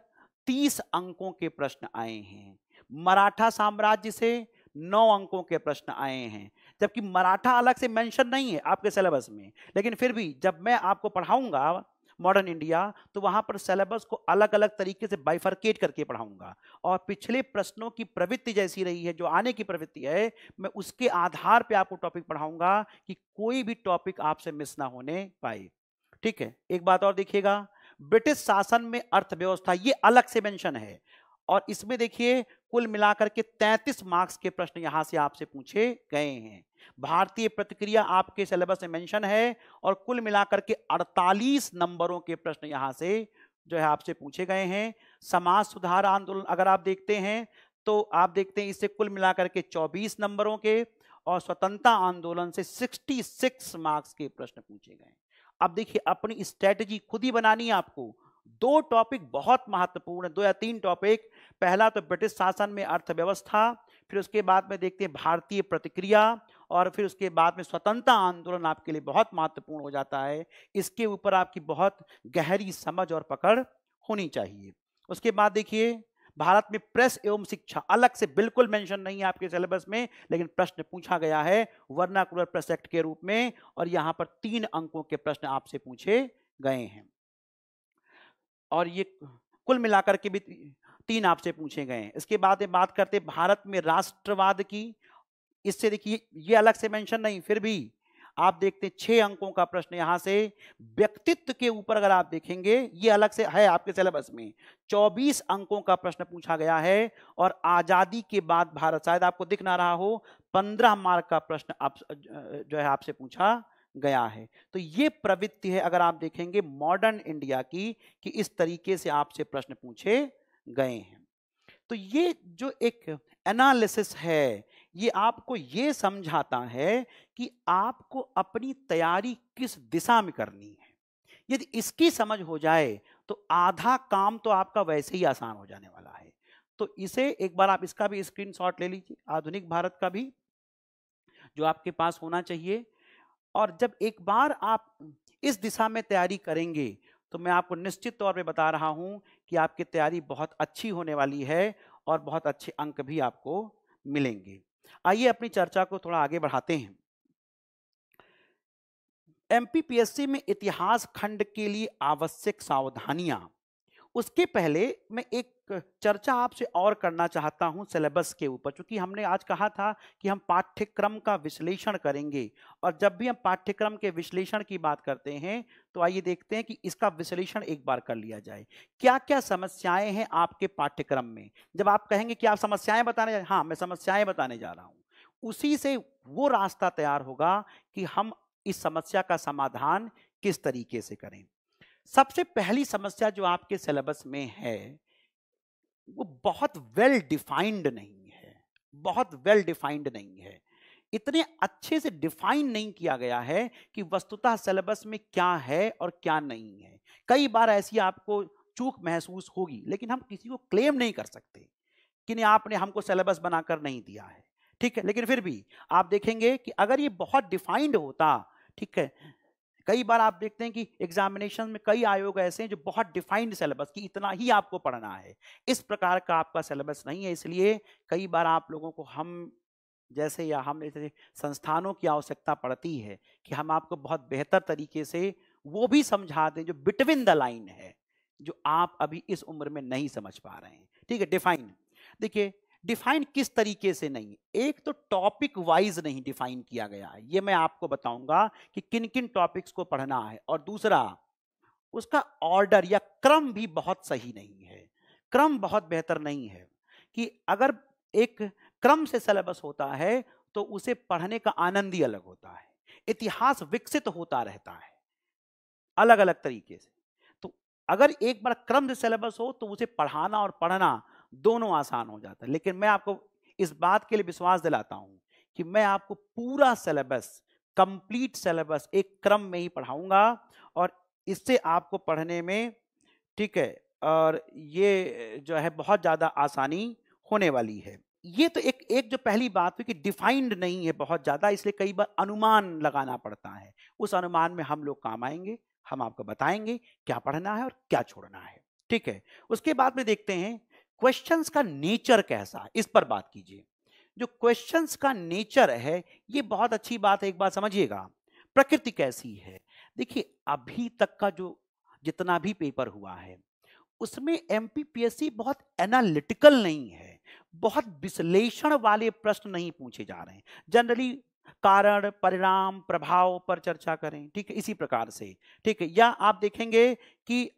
30 अंकों के प्रश्न आए हैं। मराठा साम्राज्य से 9 अंकों के प्रश्न आए हैं, जबकि मराठा अलग से मेंशन नहीं है आपके सिलेबस में, लेकिन फिर भी जब मैं आपको पढ़ाऊंगा मॉडर्न इंडिया तो वहां पर सिलेबस को अलग अलग तरीके से बाइफरकेट करके पढ़ाऊंगा, और पिछले प्रश्नों की प्रवृत्ति जैसी रही है, जो आने की प्रवृत्ति है, मैं उसके आधार पे आपको टॉपिक पढ़ाऊंगा कि कोई भी टॉपिक आपसे मिस ना होने पाए। ठीक है, एक बात और देखिएगा, ब्रिटिश शासन में अर्थव्यवस्था ये अलग से मेंशन है, और इसमें देखिए कुल मिलाकर के 33 मार्क्स के प्रश्न यहां से आपसे पूछे गए हैं। भारतीय प्रतिक्रिया आपके सिलेबस में मेंशन है, और कुल मिलाकर के 48 नंबरों के प्रश्न यहां से जो है आपसे पूछे गए हैं। समाज सुधार आंदोलन अगर आप देखते हैं तो आप देखते हैं इससे कुल मिलाकर के 24 नंबरों के, और स्वतंत्रता आंदोलन से 66 मार्क्स के प्रश्न पूछे गए। अब देखिए अपनी स्ट्रेटजी खुद ही बनानी है आपको। 2 टॉपिक बहुत महत्वपूर्ण है, 2 या 3 टॉपिक। पहला तो ब्रिटिश शासन में अर्थव्यवस्था, फिर उसके बाद में देखते हैं भारतीय प्रतिक्रिया, और फिर उसके बाद में स्वतंत्रता आंदोलन आपके लिए बहुत महत्वपूर्ण हो जाता है। इसके ऊपर आपकी बहुत गहरी समझ और पकड़ होनी चाहिए। उसके बाद देखिए भारत में प्रेस एवं शिक्षा अलग से बिल्कुल मेंशन नहीं है आपके सिलेबस में, लेकिन प्रश्न पूछा गया है वर्नाकुलर प्रेस एक्ट के रूप में, और यहां पर 3 अंकों के प्रश्न आपसे पूछे गए हैं, और ये कुल मिलाकर के भी 3 आपसे पूछे गए हैं। इसके बाद बात करते हैं भारत में राष्ट्रवाद की। इससे देखिए ये अलग से मेंशन नहीं, फिर भी आप देखते हैं 6 अंकों का प्रश्न यहां से। व्यक्तित्व के ऊपर अगर आप देखेंगे ये अलग से है आपके सिलेबस में, 24 अंकों का प्रश्न पूछा गया है। और आजादी के बाद भारत, शायद आपको दिख ना रहा हो, 15 मार्क का प्रश्न आप जो है आपसे पूछा गया है। तो ये प्रवृत्ति है अगर आप देखेंगे मॉडर्न इंडिया की, कि इस तरीके से आपसे प्रश्न पूछे गए हैं। तो ये जो एक एनालिसिस है ये आपको ये समझाता है कि आपको अपनी तैयारी किस दिशा में करनी है। यदि इसकी समझ हो जाए तो आधा काम तो आपका वैसे ही आसान हो जाने वाला है। तो इसे एक बार आप इसका भी स्क्रीनशॉट ले लीजिए, आधुनिक भारत का भी, जो आपके पास होना चाहिए। और जब एक बार आप इस दिशा में तैयारी करेंगे तो मैं आपको निश्चित तौर पे बता रहा हूं कि आपकी तैयारी बहुत अच्छी होने वाली है, और बहुत अच्छे अंक भी आपको मिलेंगे। आइए अपनी चर्चा को थोड़ा आगे बढ़ाते हैं। एमपीपीएससी में इतिहास खंड के लिए आवश्यक सावधानियां, उसके पहले मैं एक चर्चा आपसे और करना चाहता हूं सिलेबस के ऊपर, क्योंकि हमने आज कहा था कि हम पाठ्यक्रम का विश्लेषण करेंगे, और जब भी हम पाठ्यक्रम के विश्लेषण की बात करते हैं तो आइए देखते हैं कि इसका विश्लेषण एक बार कर लिया जाए। क्या क्या समस्याएं हैं आपके पाठ्यक्रम में। जब आप कहेंगे कि आप समस्याएं बताने, हाँ मैं समस्याएं बताने जा रहा हूं, उसी से वो रास्ता तैयार होगा कि हम इस समस्या का समाधान किस तरीके से करें। सबसे पहली समस्या जो आपके सिलेबस में है वो बहुत वेल डिफाइंड नहीं है, बहुत वेल डिफाइंड नहीं है, इतने अच्छे से डिफाइन नहीं किया गया है कि वस्तुतः सिलेबस में क्या है और क्या नहीं है। कई बार ऐसी आपको चूक महसूस होगी, लेकिन हम किसी को क्लेम नहीं कर सकते कि नहीं आपने हमको सिलेबस बनाकर नहीं दिया है, ठीक है। लेकिन फिर भी आप देखेंगे कि अगर ये बहुत डिफाइंड होता, ठीक है, कई बार आप देखते हैं कि एग्जामिनेशन में कई आयोग ऐसे हैं जो बहुत डिफाइंड सिलेबस की इतना ही आपको पढ़ना है, इस प्रकार का आपका सिलेबस नहीं है। इसलिए कई बार आप लोगों को हम जैसे या हम जैसे संस्थानों की आवश्यकता पड़ती है कि हम आपको बहुत बेहतर तरीके से वो भी समझा दें जो बिटवीन द लाइन है, जो आप अभी इस उम्र में नहीं समझ पा रहे हैं, ठीक है। डिफाइन देखिए, डिफाइन किस तरीके से नहीं, एक तो टॉपिक वाइज नहीं डिफाइन किया गया है, ये मैं आपको बताऊंगा कि किन किन टॉपिक्स को पढ़ना है, और दूसरा उसका ऑर्डर या क्रम भी बहुत सही नहीं है, क्रम बहुत बेहतर नहीं है कि अगर एक क्रम से सिलेबस होता है तो उसे पढ़ने का आनंद ही अलग होता है, इतिहास विकसित होता रहता है अलग अलग तरीके से। तो अगर एक बार क्रम से सिलेबस हो तो उसे पढ़ाना और पढ़ना दोनों आसान हो जाता है। लेकिन मैं आपको इस बात के लिए विश्वास दिलाता हूं कि मैं आपको पूरा सिलेबस, कंप्लीट सिलेबस एक क्रम में ही पढ़ाऊंगा, और इससे आपको पढ़ने में, ठीक है, और ये जो है बहुत ज्यादा आसानी होने वाली है। ये तो एक जो पहली बात हुई कि डिफाइंड नहीं है बहुत ज्यादा, इसलिए कई बार अनुमान लगाना पड़ता है, उस अनुमान में हम लोग काम आएंगे, हम आपको बताएंगे क्या पढ़ना है और क्या छोड़ना है, ठीक है। उसके बाद में देखते हैं क्वेश्चंस का नेचर कैसा है, इस पर बात कीजिए। जो क्वेश्चंस का नेचर है ये बहुत अच्छी बात है, एक बात समझिएगा, प्रकृति कैसी है। देखिए अभी तक का जो जितना भी पेपर हुआ है उसमें एमपीपीएससी बहुत एनालिटिकल नहीं है, बहुत विश्लेषण वाले प्रश्न नहीं पूछे जा रहे हैं। जनरली कारण, परिणाम, प्रभाव पर चर्चा करें, ठीक है, इसी प्रकार से, ठीक है। या आप देखेंगे कि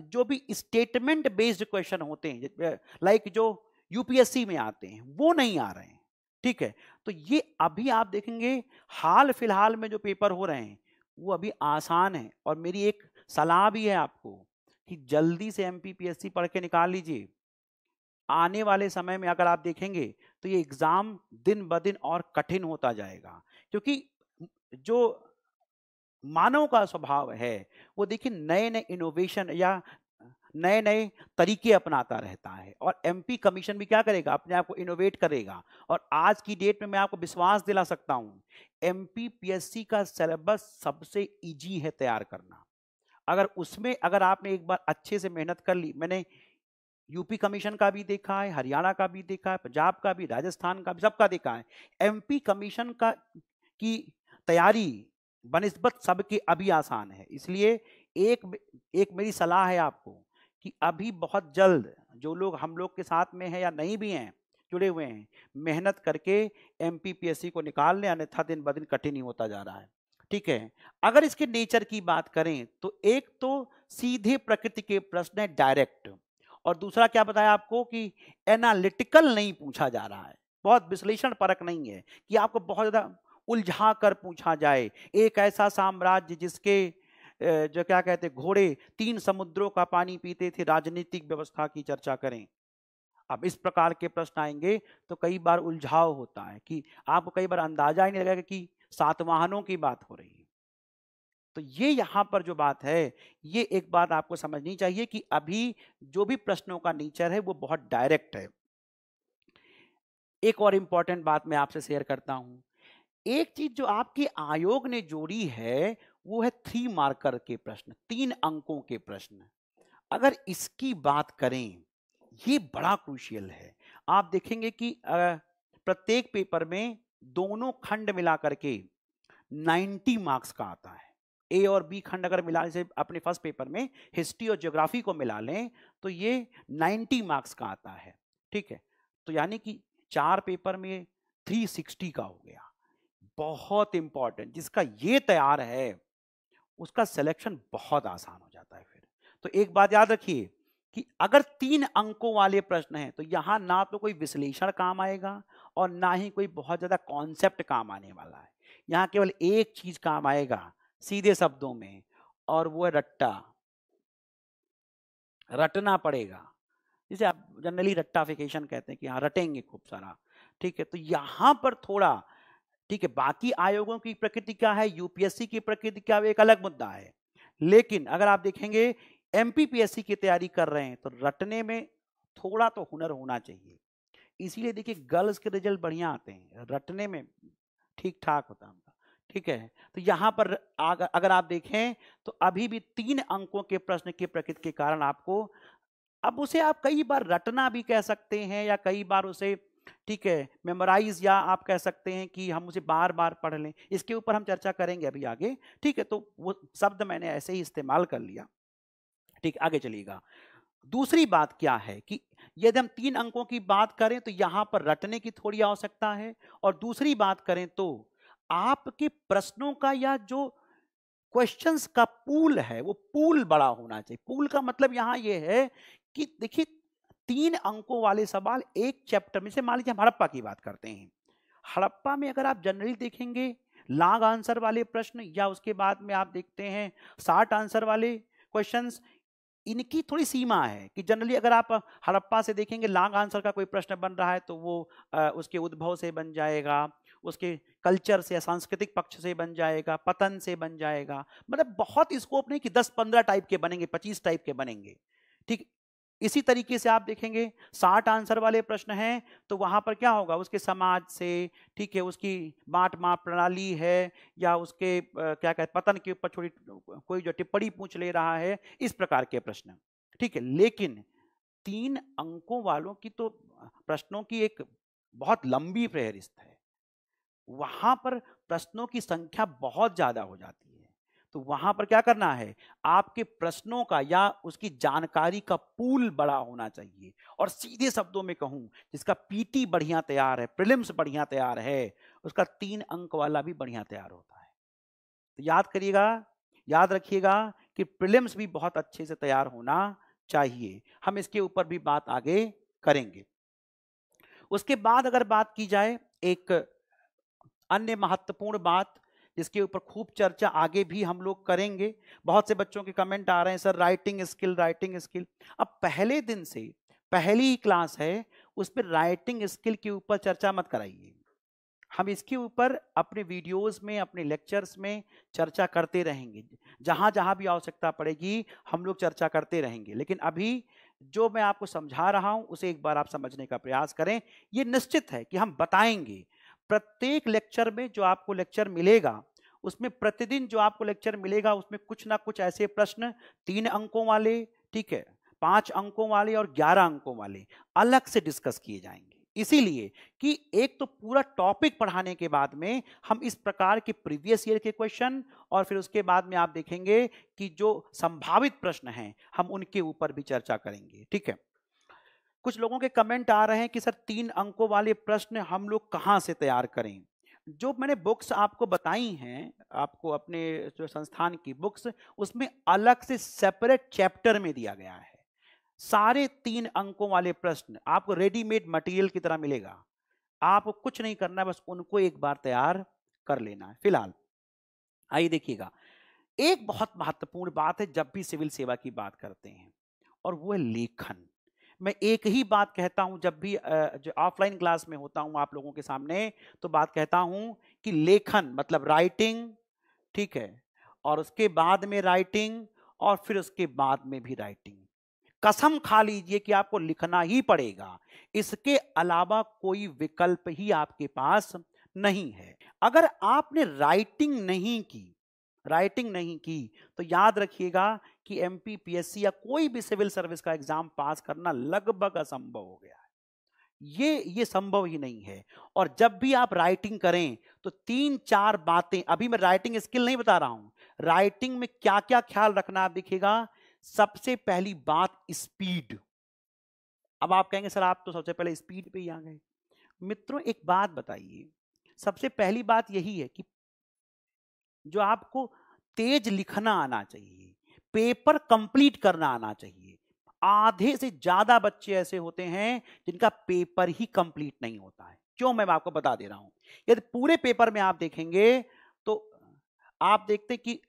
जो भी स्टेटमेंट बेस्ड क्वेश्चन होते हैं, लाइक जो यूपीएससी में आते हैं, वो नहीं आ रहे हैं, ठीक है। तो ये अभी आप देखेंगे हाल फिलहाल में जो पेपर हो रहे हैं वो अभी आसान है, और मेरी एक सलाह भी है आपको कि जल्दी से एमपीपीएससी पढ़ के निकाल लीजिए। आने वाले समय में अगर आप देखेंगे तो ये एग्जाम दिन ब दिन और कठिन होता जाएगा, क्योंकि जो मानव का स्वभाव है वो देखिए नए नए इनोवेशन या नए नए तरीके अपनाता रहता है, और एमपी कमीशन भी क्या करेगा, अपने आप को इनोवेट करेगा। और आज की डेट में मैं आपको विश्वास दिला सकता हूं एमपीपीएससी का सिलेबस सबसे इजी है तैयार करना। अगर आपने एक बार अच्छे से मेहनत कर ली, मैंने यूपी कमीशन का भी देखा है, हरियाणा का भी देखा है, पंजाब का भी, राजस्थान का भी, सबका देखा है। एमपी कमीशन का की तैयारी बनिस्बत सबके अभी आसान है। इसलिए एक मेरी सलाह है आपको कि अभी बहुत जल्द जो लोग हम लोग के साथ में हैं या नहीं भी हैं, जुड़े हुए हैं, मेहनत करके एमपीपीएससी को निकाल लें, अन्यथा दिन ब दिन कठिन ही होता जा रहा है, ठीक है। अगर इसके नेचर की बात करें तो एक तो सीधे प्रकृति के प्रश्न है, डायरेक्ट, और दूसरा क्या बताया आपको कि एनालिटिकल नहीं पूछा जा रहा है, बहुत विश्लेषण परक नहीं है कि आपको बहुत ज्यादा उलझा कर पूछा जाए। एक ऐसा साम्राज्य जिसके जो क्या कहते घोड़े 3 समुद्रों का पानी पीते थे, राजनीतिक व्यवस्था की चर्चा करें। अब इस प्रकार के प्रश्न आएंगे तो कई बार उलझाव होता है कि आपको कई बार अंदाजा ही नहीं लगेगा कि सातवाहनों की बात हो रही है। तो ये यहां पर जो बात है, ये एक बात आपको समझनी चाहिए कि अभी जो भी प्रश्नों का नेचर है वो बहुत डायरेक्ट है। एक और इंपॉर्टेंट बात मैं आपसे शेयर करता हूं, एक चीज जो आपके आयोग ने जोड़ी है वो है 3 मार्कर के प्रश्न, 3 अंकों के प्रश्न। अगर इसकी बात करें, ये बड़ा क्रूशियल है। आप देखेंगे कि प्रत्येक पेपर में दोनों खंड मिला करके 90 मार्क्स का आता है। ए और बी खंड अगर मिला, से अपने फर्स्ट पेपर में हिस्ट्री और ज्योग्राफी को मिला लें तो ये 90 मार्क्स का आता है, ठीक है। तो यानी कि 4 पेपर में 360 का हो गया। बहुत इंपॉर्टेंट, जिसका ये तैयार है उसका सिलेक्शन बहुत आसान हो जाता है फिर। तो एक बात याद रखिए कि अगर 3 अंकों वाले प्रश्न हैं तो यहां ना तो कोई विश्लेषण काम आएगा और ना ही कोई बहुत ज्यादा कॉन्सेप्ट काम आने वाला है। यहां केवल एक चीज काम आएगा सीधे शब्दों में, और वो है रट्टा। रटना पड़ेगा, जिसे आप जनरली रट्टाफिकेशन कहते हैं कि हाँ रटेंगे खूब सारा, ठीक है। तो यहां पर थोड़ा, ठीक है, बाकी आयोगों की प्रकृति क्या है, यूपीएससी की प्रकृति क्या है, एक अलग मुद्दा है। लेकिन अगर आप देखेंगे एमपीपीएससी की तैयारी कर रहे हैं तो रटने में थोड़ा तो हुनर होना चाहिए। इसीलिए देखिए गर्ल्स के रिजल्ट बढ़िया आते हैं, रटने में ठीक ठाक होता है उनका, ठीक है। तो यहां पर अगर आप देखें तो अभी भी 3 अंकों के प्रश्न की प्रकृति के कारण आपको, अब उसे आप कई बार रटना भी कह सकते हैं या कई बार उसे, ठीक है, मेमोराइज, या आप कह सकते हैं कि हम उसे बार बार पढ़ लें। इसके ऊपर हम चर्चा करेंगे अभी आगे, ठीक है। तो वो शब्द मैंने ऐसे ही इस्तेमाल कर लिया, ठीक, आगे चलिएगा। दूसरी बात क्या है कि यदि हम 3 अंकों की बात करें तो यहां पर रटने की थोड़ी आवश्यकता है, और दूसरी बात करें तो आपके प्रश्नों का या जो क्वेश्चंस का पूल है वो पूल बड़ा होना चाहिए। पूल का मतलब यहां ये है कि देखिए 3 अंकों वाले सवाल एक चैप्टर में से, मान लीजिए हम हड़प्पा की बात करते हैं, हड़प्पा में अगर आप जनरली देखेंगे लॉन्ग आंसर वाले प्रश्न, या उसके बाद में आप देखते हैं शॉर्ट आंसर वाले क्वेश्चंस, इनकी थोड़ी सीमा है कि जनरली अगर आप हड़प्पा से देखेंगे लॉन्ग आंसर का कोई प्रश्न बन रहा है तो वो उसके उद्भव से बन जाएगा, उसके कल्चर से या सांस्कृतिक पक्ष से बन जाएगा, पतन से बन जाएगा, मतलब बहुत स्कोप नहीं कि 10-15 टाइप के बनेंगे, 25 टाइप के बनेंगे। ठीक इसी तरीके से आप देखेंगे 60 आंसर वाले प्रश्न हैं तो वहां पर क्या होगा, उसके समाज से, ठीक है, उसकी बांट माप प्रणाली है, या उसके क्या कहते पतन के ऊपर छोटी कोई जो टिप्पणी पूछ ले रहा है, इस प्रकार के प्रश्न। ठीक है, लेकिन 3 अंकों वालों की तो प्रश्नों की एक बहुत लंबी फहरिस्त है, वहां पर प्रश्नों की संख्या बहुत ज्यादा हो जाती है। तो वहां पर क्या करना है, आपके प्रश्नों का या उसकी जानकारी का पूल बड़ा होना चाहिए। और सीधे शब्दों में कहूं, जिसका पीटी बढ़िया तैयार है, प्रीलिम्स बढ़िया तैयार है, उसका 3 अंक वाला भी बढ़िया तैयार होता है। तो याद करिएगा, याद रखिएगा कि प्रीलिम्स भी बहुत अच्छे से तैयार होना चाहिए। हम इसके ऊपर भी बात आगे करेंगे। उसके बाद अगर बात की जाए एक अन्य महत्वपूर्ण बात, जिसके ऊपर खूब चर्चा आगे भी हम लोग करेंगे, बहुत से बच्चों के कमेंट आ रहे हैं sir writing skill, writing skill. अब पहले दिन से पहली ही क्लास है, उस पर राइटिंग स्किल के ऊपर चर्चा मत कराइए। हम इसके ऊपर अपने वीडियोस में, अपने लेक्चर्स में चर्चा करते रहेंगे, जहां जहां भी आवश्यकता पड़ेगी हम लोग चर्चा करते रहेंगे। लेकिन अभी जो मैं आपको समझा रहा हूं उसे एक बार आप समझने का प्रयास करें। ये निश्चित है कि हम बताएंगे प्रत्येक लेक्चर में, जो आपको लेक्चर मिलेगा उसमें प्रतिदिन जो आपको लेक्चर मिलेगा उसमें कुछ ना कुछ ऐसे प्रश्न 3 अंकों वाले, ठीक है, 5 अंकों वाले और 11 अंकों वाले अलग से डिस्कस किए जाएंगे। इसीलिए कि एक तो पूरा टॉपिक पढ़ाने के बाद में हम इस प्रकार के प्रीवियस ईयर के क्वेश्चन, और फिर उसके बाद में आप देखेंगे कि जो संभावित प्रश्न हैं हम उनके ऊपर भी चर्चा करेंगे। ठीक है, कुछ लोगों के कमेंट आ रहे हैं कि सर 3 अंकों वाले प्रश्न हम लोग कहां से तैयार करें। जो मैंने बुक्स आपको बताई हैं, आपको अपने जो संस्थान की बुक्स, उसमें अलग से सेपरेट चैप्टर में दिया गया है। सारे 3 अंकों वाले प्रश्न आपको रेडीमेड मटेरियल की तरह मिलेगा, आपको कुछ नहीं करना है, बस उनको एक बार तैयार कर लेना है। फिलहाल आइए देखिएगा, एक बहुत महत्वपूर्ण बात है जब भी सिविल सेवा की बात करते हैं, और वो है लेखन। मैं एक ही बात कहता हूं जब भी जो ऑफलाइन क्लास में होता हूं आप लोगों के सामने, तो बात कहता हूं कि लेखन मतलब राइटिंग, ठीक है, और उसके बाद में राइटिंग, और फिर उसके बाद में भी राइटिंग। कसम खा लीजिए कि आपको लिखना ही पड़ेगा, इसके अलावा कोई विकल्प ही आपके पास नहीं है। अगर आपने राइटिंग नहीं की तो याद रखिएगा कि एमपीपीएससी या कोई भी सिविल सर्विस का एग्जाम पास करना लगभग असंभव हो गया है। ये संभव ही नहीं है। और जब भी आप राइटिंग करें तो 3-4 बातें, अभी मैं राइटिंग स्किल नहीं बता रहा हूं, राइटिंग में क्या क्या ख्याल रखना आप देखिएगा। सबसे पहली बात स्पीड। अब आप कहेंगे सर आप तो सबसे पहले स्पीड पे ही आ गए। मित्रों एक बात बताइए, सबसे पहली बात यही है कि जो आपको तेज लिखना आना चाहिए, पेपर कंप्लीट करना आना चाहिए। आधे से ज्यादा बच्चे ऐसे होते हैं जिनका पेपर ही कंप्लीट नहीं होता है। क्यों, मैं आपको बता दे रहा हूं। यदि पूरे पेपर में आप देखेंगे तो आप देखते कि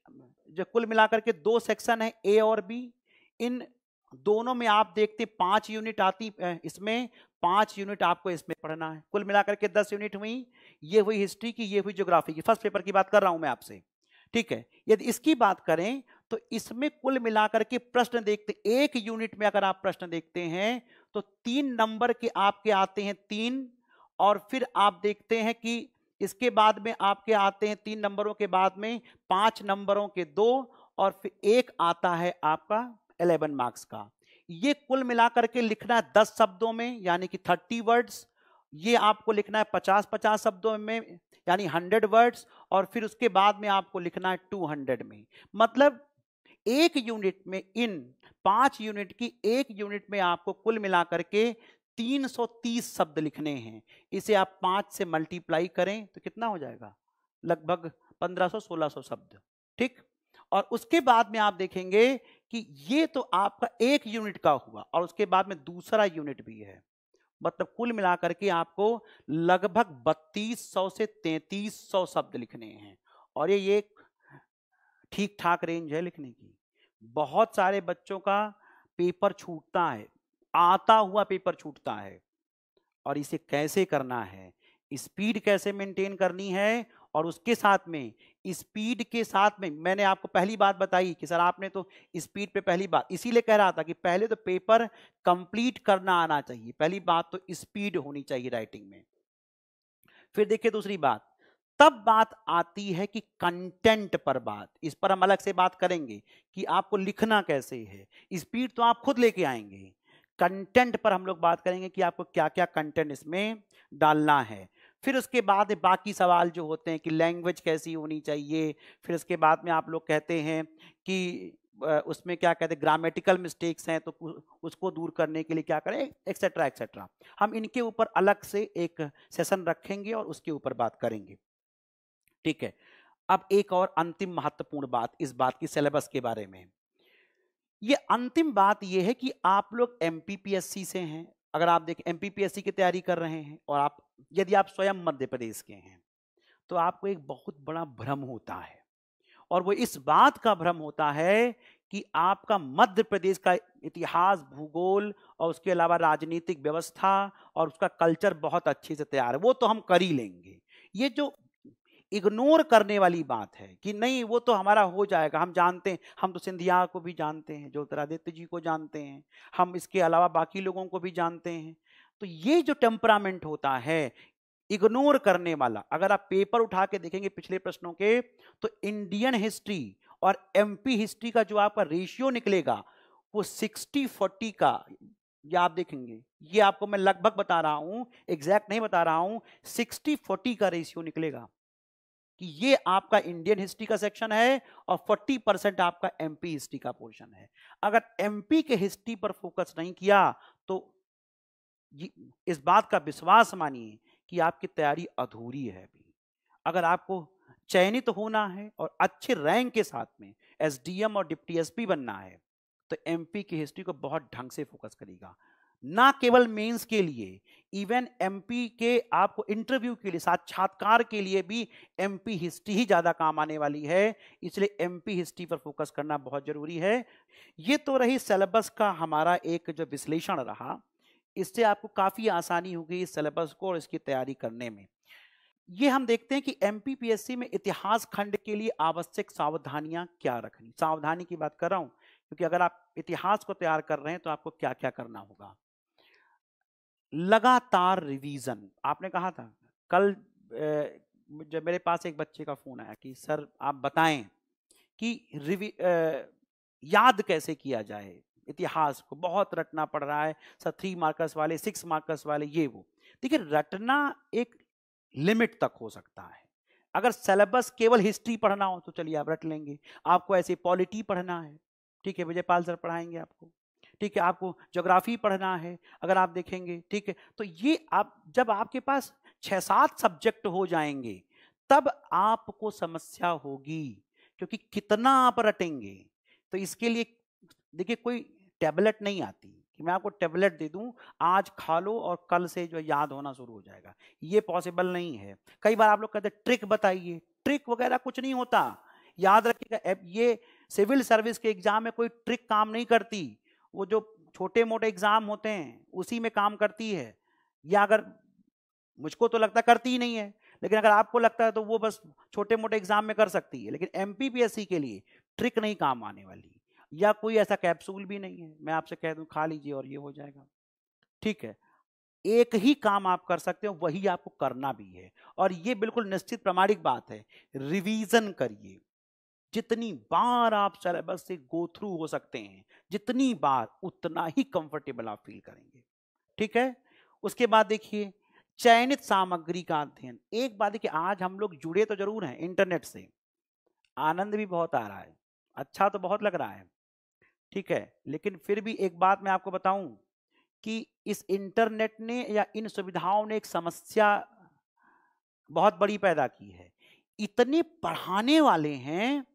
जो कुल मिलाकर के 2 सेक्शन है, ए और बी, इन दोनों में आप देखते 5 यूनिट आती, इसमें 5 यूनिट आपको इसमें पढ़ना है। कुल मिलाकर के 10 यूनिट हुई। ये हुई हिस्ट्री की, ये हुई ज्योग्राफी की, फर्स्ट पेपर की बात कर रहा हूं मैं आपसे। ठीक है, यदि इसकी बात करें तो इसमें कुल मिलाकर के प्रश्न देखते, एक यूनिट में अगर आप प्रश्न देखते हैं तो 3 नंबर के आपके आते हैं 3, और फिर आप देखते हैं कि इसके बाद में आपके आते हैं 3 नंबरों के बाद में 5 नंबरों के 2, और फिर एक आता है आपका 11 मार्क्स का। ये कुल मिलाकर के लिखना है 10 शब्दों में, यानी कि 30 वर्ड्स। ये आपको लिखना है 50-50 शब्दों में, यानी 100 वर्ड्स, और फिर उसके बाद में आपको लिखना है 200 में। मतलब एक यूनिट में, इन 5 यूनिट की एक यूनिट में आपको कुल मिलाकर के 330 शब्द लिखने हैं। इसे आप 5 से मल्टीप्लाई करें तो कितना हो जाएगा, लगभग 1500-1600 शब्द। ठीक, और उसके बाद में आप देखेंगे कि ये तो आपका एक यूनिट का हुआ, और उसके बाद में दूसरा यूनिट भी है, मतलब कुल मिलाकर के आपको लगभग 3200 से 3300 शब्द लिखने हैं। और ये ठीक ठाक रेंज है लिखने की। बहुत सारे बच्चों का पेपर छूटता है, आता हुआ पेपर छूटता है, और इसे कैसे करना है, स्पीड कैसे मेंटेन करनी है, और उसके साथ में स्पीड के साथ में मैंने आपको पहली बात बताई कि सर आपने तो स्पीड पे पहली बात इसीलिए कह रहा था कि पहले तो पेपर कंप्लीट करना आना चाहिए, पहली बात तो स्पीड होनी चाहिए राइटिंग में। फिर देखिए दूसरी बात, तब बात आती है कि कंटेंट पर बात, इस पर हम अलग से बात करेंगे कि आपको लिखना कैसे है। स्पीड तो आप खुद लेके आएंगे, कंटेंट पर हम लोग बात करेंगे कि आपको क्या क्या कंटेंट इसमें डालना है। फिर उसके बाद बाकी सवाल जो होते हैं कि लैंग्वेज कैसी होनी चाहिए, फिर उसके बाद में आप लोग कहते हैं कि उसमें क्या कहते हैं ग्रामेटिकल मिस्टेक्स हैं तो उसको दूर करने के लिए क्या करें, एक्सेट्रा एक्सेट्रा। हम इनके ऊपर अलग से एक सेशन रखेंगे और उसके ऊपर बात करेंगे। ठीक है, अब एक और अंतिम महत्वपूर्ण बात इस बात की सिलेबस के बारे में। ये अंतिम बात ये है कि आप लोग एमपीपीएससी से हैं, अगर आप देखें एमपीपीएससी की तैयारी कर रहे हैं, और आप यदि आप स्वयं मध्य प्रदेश के हैं तो आपको एक बहुत बड़ा भ्रम होता है, और वो इस बात का भ्रम होता है कि आपका मध्य प्रदेश का इतिहास, भूगोल और उसके अलावा राजनीतिक व्यवस्था और उसका कल्चर बहुत अच्छे से तैयार है, वो तो हम कर ही लेंगे। ये जो इग्नोर करने वाली बात है कि नहीं वो तो हमारा हो जाएगा, हम जानते हैं, हम तो सिंधिया को भी जानते हैं, ज्योतिरादित्य जी को जानते हैं, हम इसके अलावा बाकी लोगों को भी जानते हैं। तो ये जो टेम्परामेंट होता है इग्नोर करने वाला, अगर आप पेपर उठा के देखेंगे पिछले प्रश्नों के, तो इंडियन हिस्ट्री और एमपी हिस्ट्री का जो आपका रेशियो निकलेगा वो 60-40 का, ये आप देखेंगे, ये आपको मैं लगभग बता रहा हूं, एग्जैक्ट नहीं बता रहा हूं, 60-40 का रेशियो निकलेगा कि ये आपका इंडियन हिस्ट्री का सेक्शन है और 40% आपका एमपी हिस्ट्री का पोर्शन है। अगर एमपी के हिस्ट्री पर फोकस नहीं किया तो इस बात का विश्वास मानिए कि आपकी तैयारी अधूरी है अभी। अगर आपको चयनित होना है और अच्छे रैंक के साथ में एसडीएम और डिप्टी एसपी बनना है तो एमपी की हिस्ट्री को बहुत ढंग से फोकस करेगा, ना केवल मेंस के लिए, इवन एमपी के आपको इंटरव्यू के लिए, साक्षात्कार के लिए भी एमपी हिस्ट्री ही ज्यादा काम आने वाली है, इसलिए एमपी हिस्ट्री पर फोकस करना बहुत जरूरी है। ये तो रही सिलेबस का हमारा एक जो विश्लेषण रहा, इससे आपको काफी आसानी होगी इस सिलेबस को और इसकी तैयारी करने में। ये हम देखते हैं कि एमपीपीएससी में इतिहास खंड के लिए आवश्यक सावधानियां क्या रखनी, सावधानी की बात कर रहा हूं क्योंकि अगर आप इतिहास को तैयार कर रहे हैं तो आपको क्या क्या करना होगा। लगातार रिवीजन, आपने कहा था कल जब मेरे पास एक बच्चे का फोन आया कि सर आप बताएं कि याद कैसे किया जाए, इतिहास को बहुत रटना पड़ रहा है सर, 3 मार्कर्स वाले 6 मार्कर्स वाले ये वो। देखिए रटना एक लिमिट तक हो सकता है, अगर सिलेबस केवल हिस्ट्री पढ़ना हो तो चलिए आप रट लेंगे, आपको ऐसे पॉलिटी पढ़ना है ठीक है विजयपाल सर पढ़ाएंगे आपको, ठीक है आपको ज्योग्राफी पढ़ना है अगर आप देखेंगे, ठीक है तो ये आप जब आपके पास 6-7 सब्जेक्ट हो जाएंगे तब आपको समस्या होगी, क्योंकि कितना आप रटेंगे। तो इसके लिए देखिए कोई टैबलेट नहीं आती कि मैं आपको टैबलेट दे दूं आज खा लो और कल से जो याद होना शुरू हो जाएगा, ये पॉसिबल नहीं है। कई बार आप लोग कहते हैं ट्रिक बताइए, ट्रिक वगैरह कुछ नहीं होता, याद रखिएगा ये सिविल सर्विस के एग्जाम में कोई ट्रिक काम नहीं करती, वो जो छोटे मोटे एग्जाम होते हैं उसी में काम करती है, या अगर मुझको तो लगता करती ही नहीं है, लेकिन अगर आपको लगता है तो वो बस छोटे मोटे एग्जाम में कर सकती है, लेकिन एमपीपीएससी के लिए ट्रिक नहीं काम आने वाली, या कोई ऐसा कैप्सूल भी नहीं है मैं आपसे कह दूं खा लीजिए और ये हो जाएगा। ठीक है, एक ही काम आप कर सकते हो, वही आपको करना भी है, और ये बिल्कुल निश्चित प्रामाणिक बात है, रिवीजन करिए, जितनी बार आप सिलेबस से गो थ्रू हो सकते हैं, जितनी बार उतना ही कंफर्टेबल आप फील करेंगे। ठीक है, उसके बाद देखिए चयनित सामग्री का अध्ययन। एक बात है कि आज हम लोग जुड़े तो जरूर हैं इंटरनेट से, आनंद भी बहुत आ रहा है, अच्छा तो बहुत लग रहा है, ठीक है, लेकिन फिर भी एक बात मैं आपको बताऊं कि इस इंटरनेट ने या इन सुविधाओं ने एक समस्या बहुत बड़ी पैदा की है। इतने पढ़ाने वाले हैं,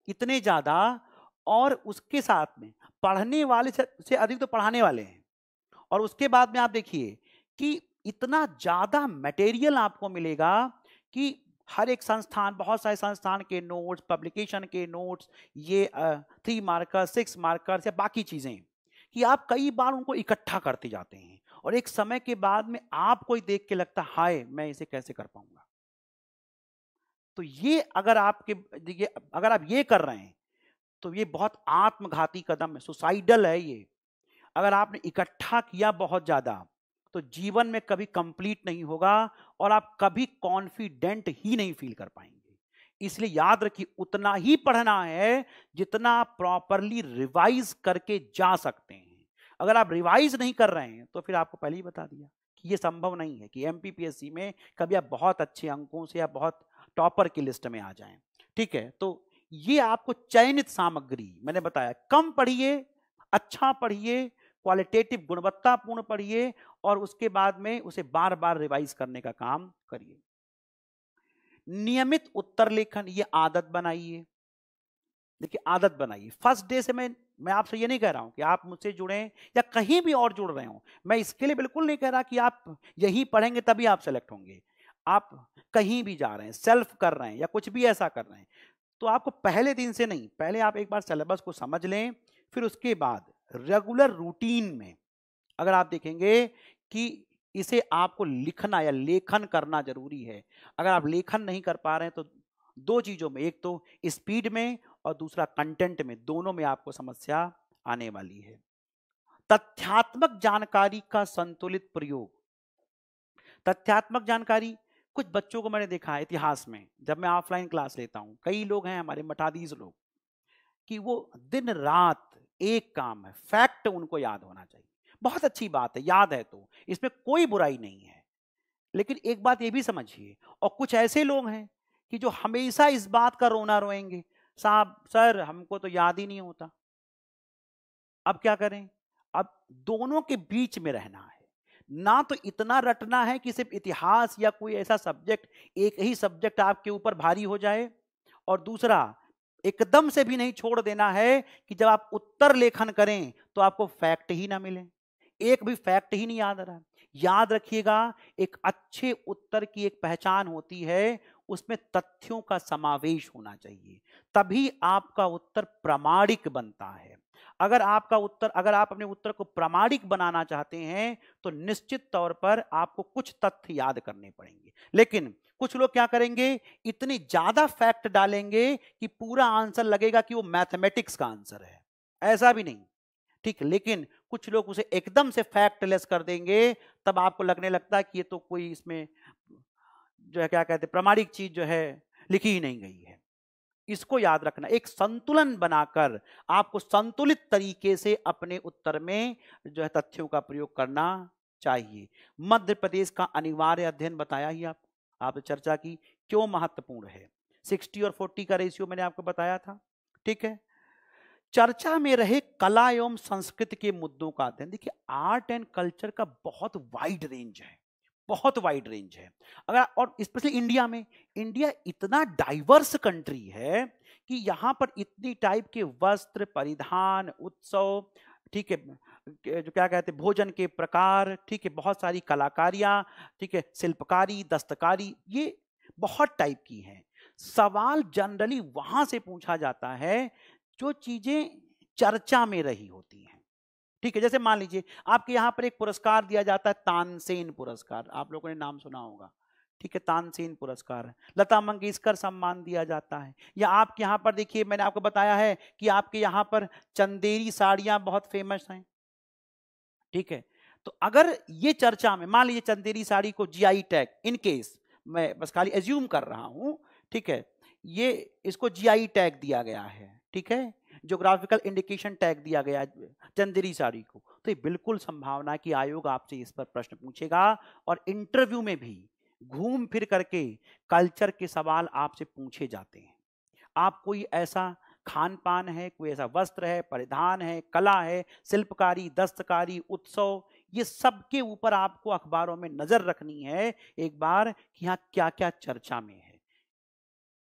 इतने ज्यादा, और उसके साथ में पढ़ने वाले से अधिक तो पढ़ाने वाले हैं। और उसके बाद में आप देखिए कि इतना ज्यादा मटेरियल आपको मिलेगा कि हर एक संस्थान, बहुत सारे संस्थान के नोट्स, पब्लिकेशन के नोट्स, ये 3 मार्कर, 6 मार्कर या बाकी चीजें, कि आप कई बार उनको इकट्ठा करते जाते हैं और एक समय के बाद में आपको ही देख के लगता है हाय मैं इसे कैसे कर पाऊंगा। तो ये अगर अगर आप ये कर रहे हैं तो ये बहुत आत्मघाती कदम है, सुसाइडल है ये। अगर आपने इकट्ठा किया बहुत ज्यादा तो जीवन में कभी कंप्लीट नहीं होगा और आप कभी कॉन्फिडेंट ही नहीं फील कर पाएंगे। इसलिए याद रखिए उतना ही पढ़ना है जितना आप प्रॉपरली रिवाइज करके जा सकते हैं। अगर आप रिवाइज नहीं कर रहे हैं तो फिर आपको पहले ही बता दिया कि ये संभव नहीं है कि एमपीपीएससी में कभी आप बहुत अच्छे अंकों से या बहुत टॉपर की लिस्ट में आ जाएं। ठीक है, तो ये आपको चयनित सामग्री मैंने बताया, कम पढ़िए, अच्छा पढ़िए, क्वालिटेटिव गुणवत्तापूर्ण पढ़िए और उसके बाद में उसे बार बार रिवाइज करने का काम करिए। नियमित उत्तर लेखन, ये आदत बनाइए। देखिए आदत बनाइए। फर्स्ट डे से मैं आपसे ये नहीं कह रहा हूं कि आप मुझसे जुड़े या कहीं भी और जुड़ रहे हो, मैं इसके लिए बिल्कुल नहीं कह रहा कि आप यही पढ़ेंगे तभी आप सेलेक्ट होंगे। आप कहीं भी जा रहे हैं, सेल्फ कर रहे हैं या कुछ भी ऐसा कर रहे हैं, तो आपको पहले दिन से नहीं, पहले आप एक बार सिलेबस को समझ लें, फिर उसके बाद रेगुलर रूटीन में अगर आप देखेंगे कि इसे आपको लिखना या लेखन करना जरूरी है। अगर आप लेखन नहीं कर पा रहे हैं तो दो चीजों में, एक तो स्पीड में और दूसरा कंटेंट में, दोनों में आपको समस्या आने वाली है। तथ्यात्मक जानकारी का संतुलित प्रयोग। तथ्यात्मक जानकारी, कुछ बच्चों को मैंने देखा है इतिहास में, जब मैं ऑफलाइन क्लास लेता हूं, कई लोग हैं हमारे मठाधीश लोग कि वो दिन रात एक काम है, फैक्ट उनको याद होना चाहिए। बहुत अच्छी बात है, याद है तो इसमें कोई बुराई नहीं है, लेकिन एक बात ये भी समझिए, और कुछ ऐसे लोग हैं कि जो हमेशा इस बात का रोना रोएंगे, साहब सर हमको तो याद ही नहीं होता। अब क्या करें? अब दोनों के बीच में रहना है, ना तो इतना रटना है कि सिर्फ इतिहास या कोई ऐसा सब्जेक्ट, एक ही सब्जेक्ट आपके ऊपर भारी हो जाए, और दूसरा एकदम से भी नहीं छोड़ देना है कि जब आप उत्तर लेखन करें तो आपको फैक्ट ही ना मिले, एक भी फैक्ट ही नहीं याद आ रहा। याद रखिएगा, एक अच्छे उत्तर की एक पहचान होती है, उसमें तथ्यों का समावेश होना चाहिए, तभी आपका उत्तर प्रामाणिक बनता है। अगर आप अपने उत्तर को प्रामाणिक बनाना चाहते हैं तो निश्चित तौर पर आपको कुछ तथ्य याद करने पड़ेंगे। लेकिन कुछ लोग क्या करेंगे, इतनी ज्यादा फैक्ट डालेंगे कि पूरा आंसर लगेगा कि वो मैथमेटिक्स का आंसर है, ऐसा भी नहीं, ठीक। लेकिन कुछ लोग उसे एकदम से फैक्टलेस कर देंगे, तब आपको लगने लगता है कि ये तो कोई इसमें जो है क्या कहते हैं प्रामाणिक चीज जो है लिखी ही नहीं गई है। इसको याद रखना, एक संतुलन बनाकर आपको संतुलित तरीके से अपने उत्तर में जो है तथ्यों का प्रयोग करना चाहिए। मध्य प्रदेश का अनिवार्य अध्ययन बताया ही आपने चर्चा की, क्यों महत्वपूर्ण है। 60 और 40 का रेशियो मैंने आपको बताया था, ठीक है। चर्चा में रहे कला एवं संस्कृति के मुद्दों का अध्ययन। देखिए आर्ट एंड कल्चर का बहुत वाइड रेंज है, बहुत वाइड रेंज है। अगर और स्पेशली इंडिया में, इंडिया इतना डाइवर्स कंट्री है कि यहाँ पर इतनी टाइप के वस्त्र, परिधान, उत्सव, ठीक है, जो क्या कहते हैं भोजन के प्रकार, ठीक है, बहुत सारी कलाकारियां, ठीक है, शिल्पकारी, दस्तकारी, ये बहुत टाइप की हैं। सवाल जनरली वहां से पूछा जाता है जो चीजें चर्चा में रही होती हैं, ठीक है। जैसे मान लीजिए आपके यहाँ पर एक पुरस्कार दिया जाता है, तानसेन पुरस्कार, आप लोगों ने नाम सुना होगा, ठीक है, तानसेन पुरस्कार। लता मंगेशकर सम्मान दिया जाता है। या आपके यहाँ पर देखिए मैंने आपको बताया है कि आपके यहाँ पर चंदेरी साड़ियाँ बहुत फेमस हैं, ठीक है। तो अगर ये चर्चा में मान लीजिए चंदेरी साड़ी को जीआई टैग, इन केस मैं बस खाली एज्यूम कर रहा हूँ, ठीक है, ये इसको जीआई टैग दिया गया है, ठीक है, ज्योग्राफिकल इंडिकेशन टैग दिया गया है चंदेरी साड़ी को, तो ये बिल्कुल संभावना कि आयोग आपसे इस पर प्रश्न पूछेगा और इंटरव्यू में भी घूम फिर करके कल्चर के सवाल आपसे पूछे जाते हैं। आप कोई ऐसा खान पान है, कोई ऐसा वस्त्र है, परिधान है, कला है, शिल्पकारी, दस्तकारी, उत्सव, ये सब के ऊपर आपको अखबारों में नजर रखनी है एक बार कि यहाँ क्या क्या चर्चा में है।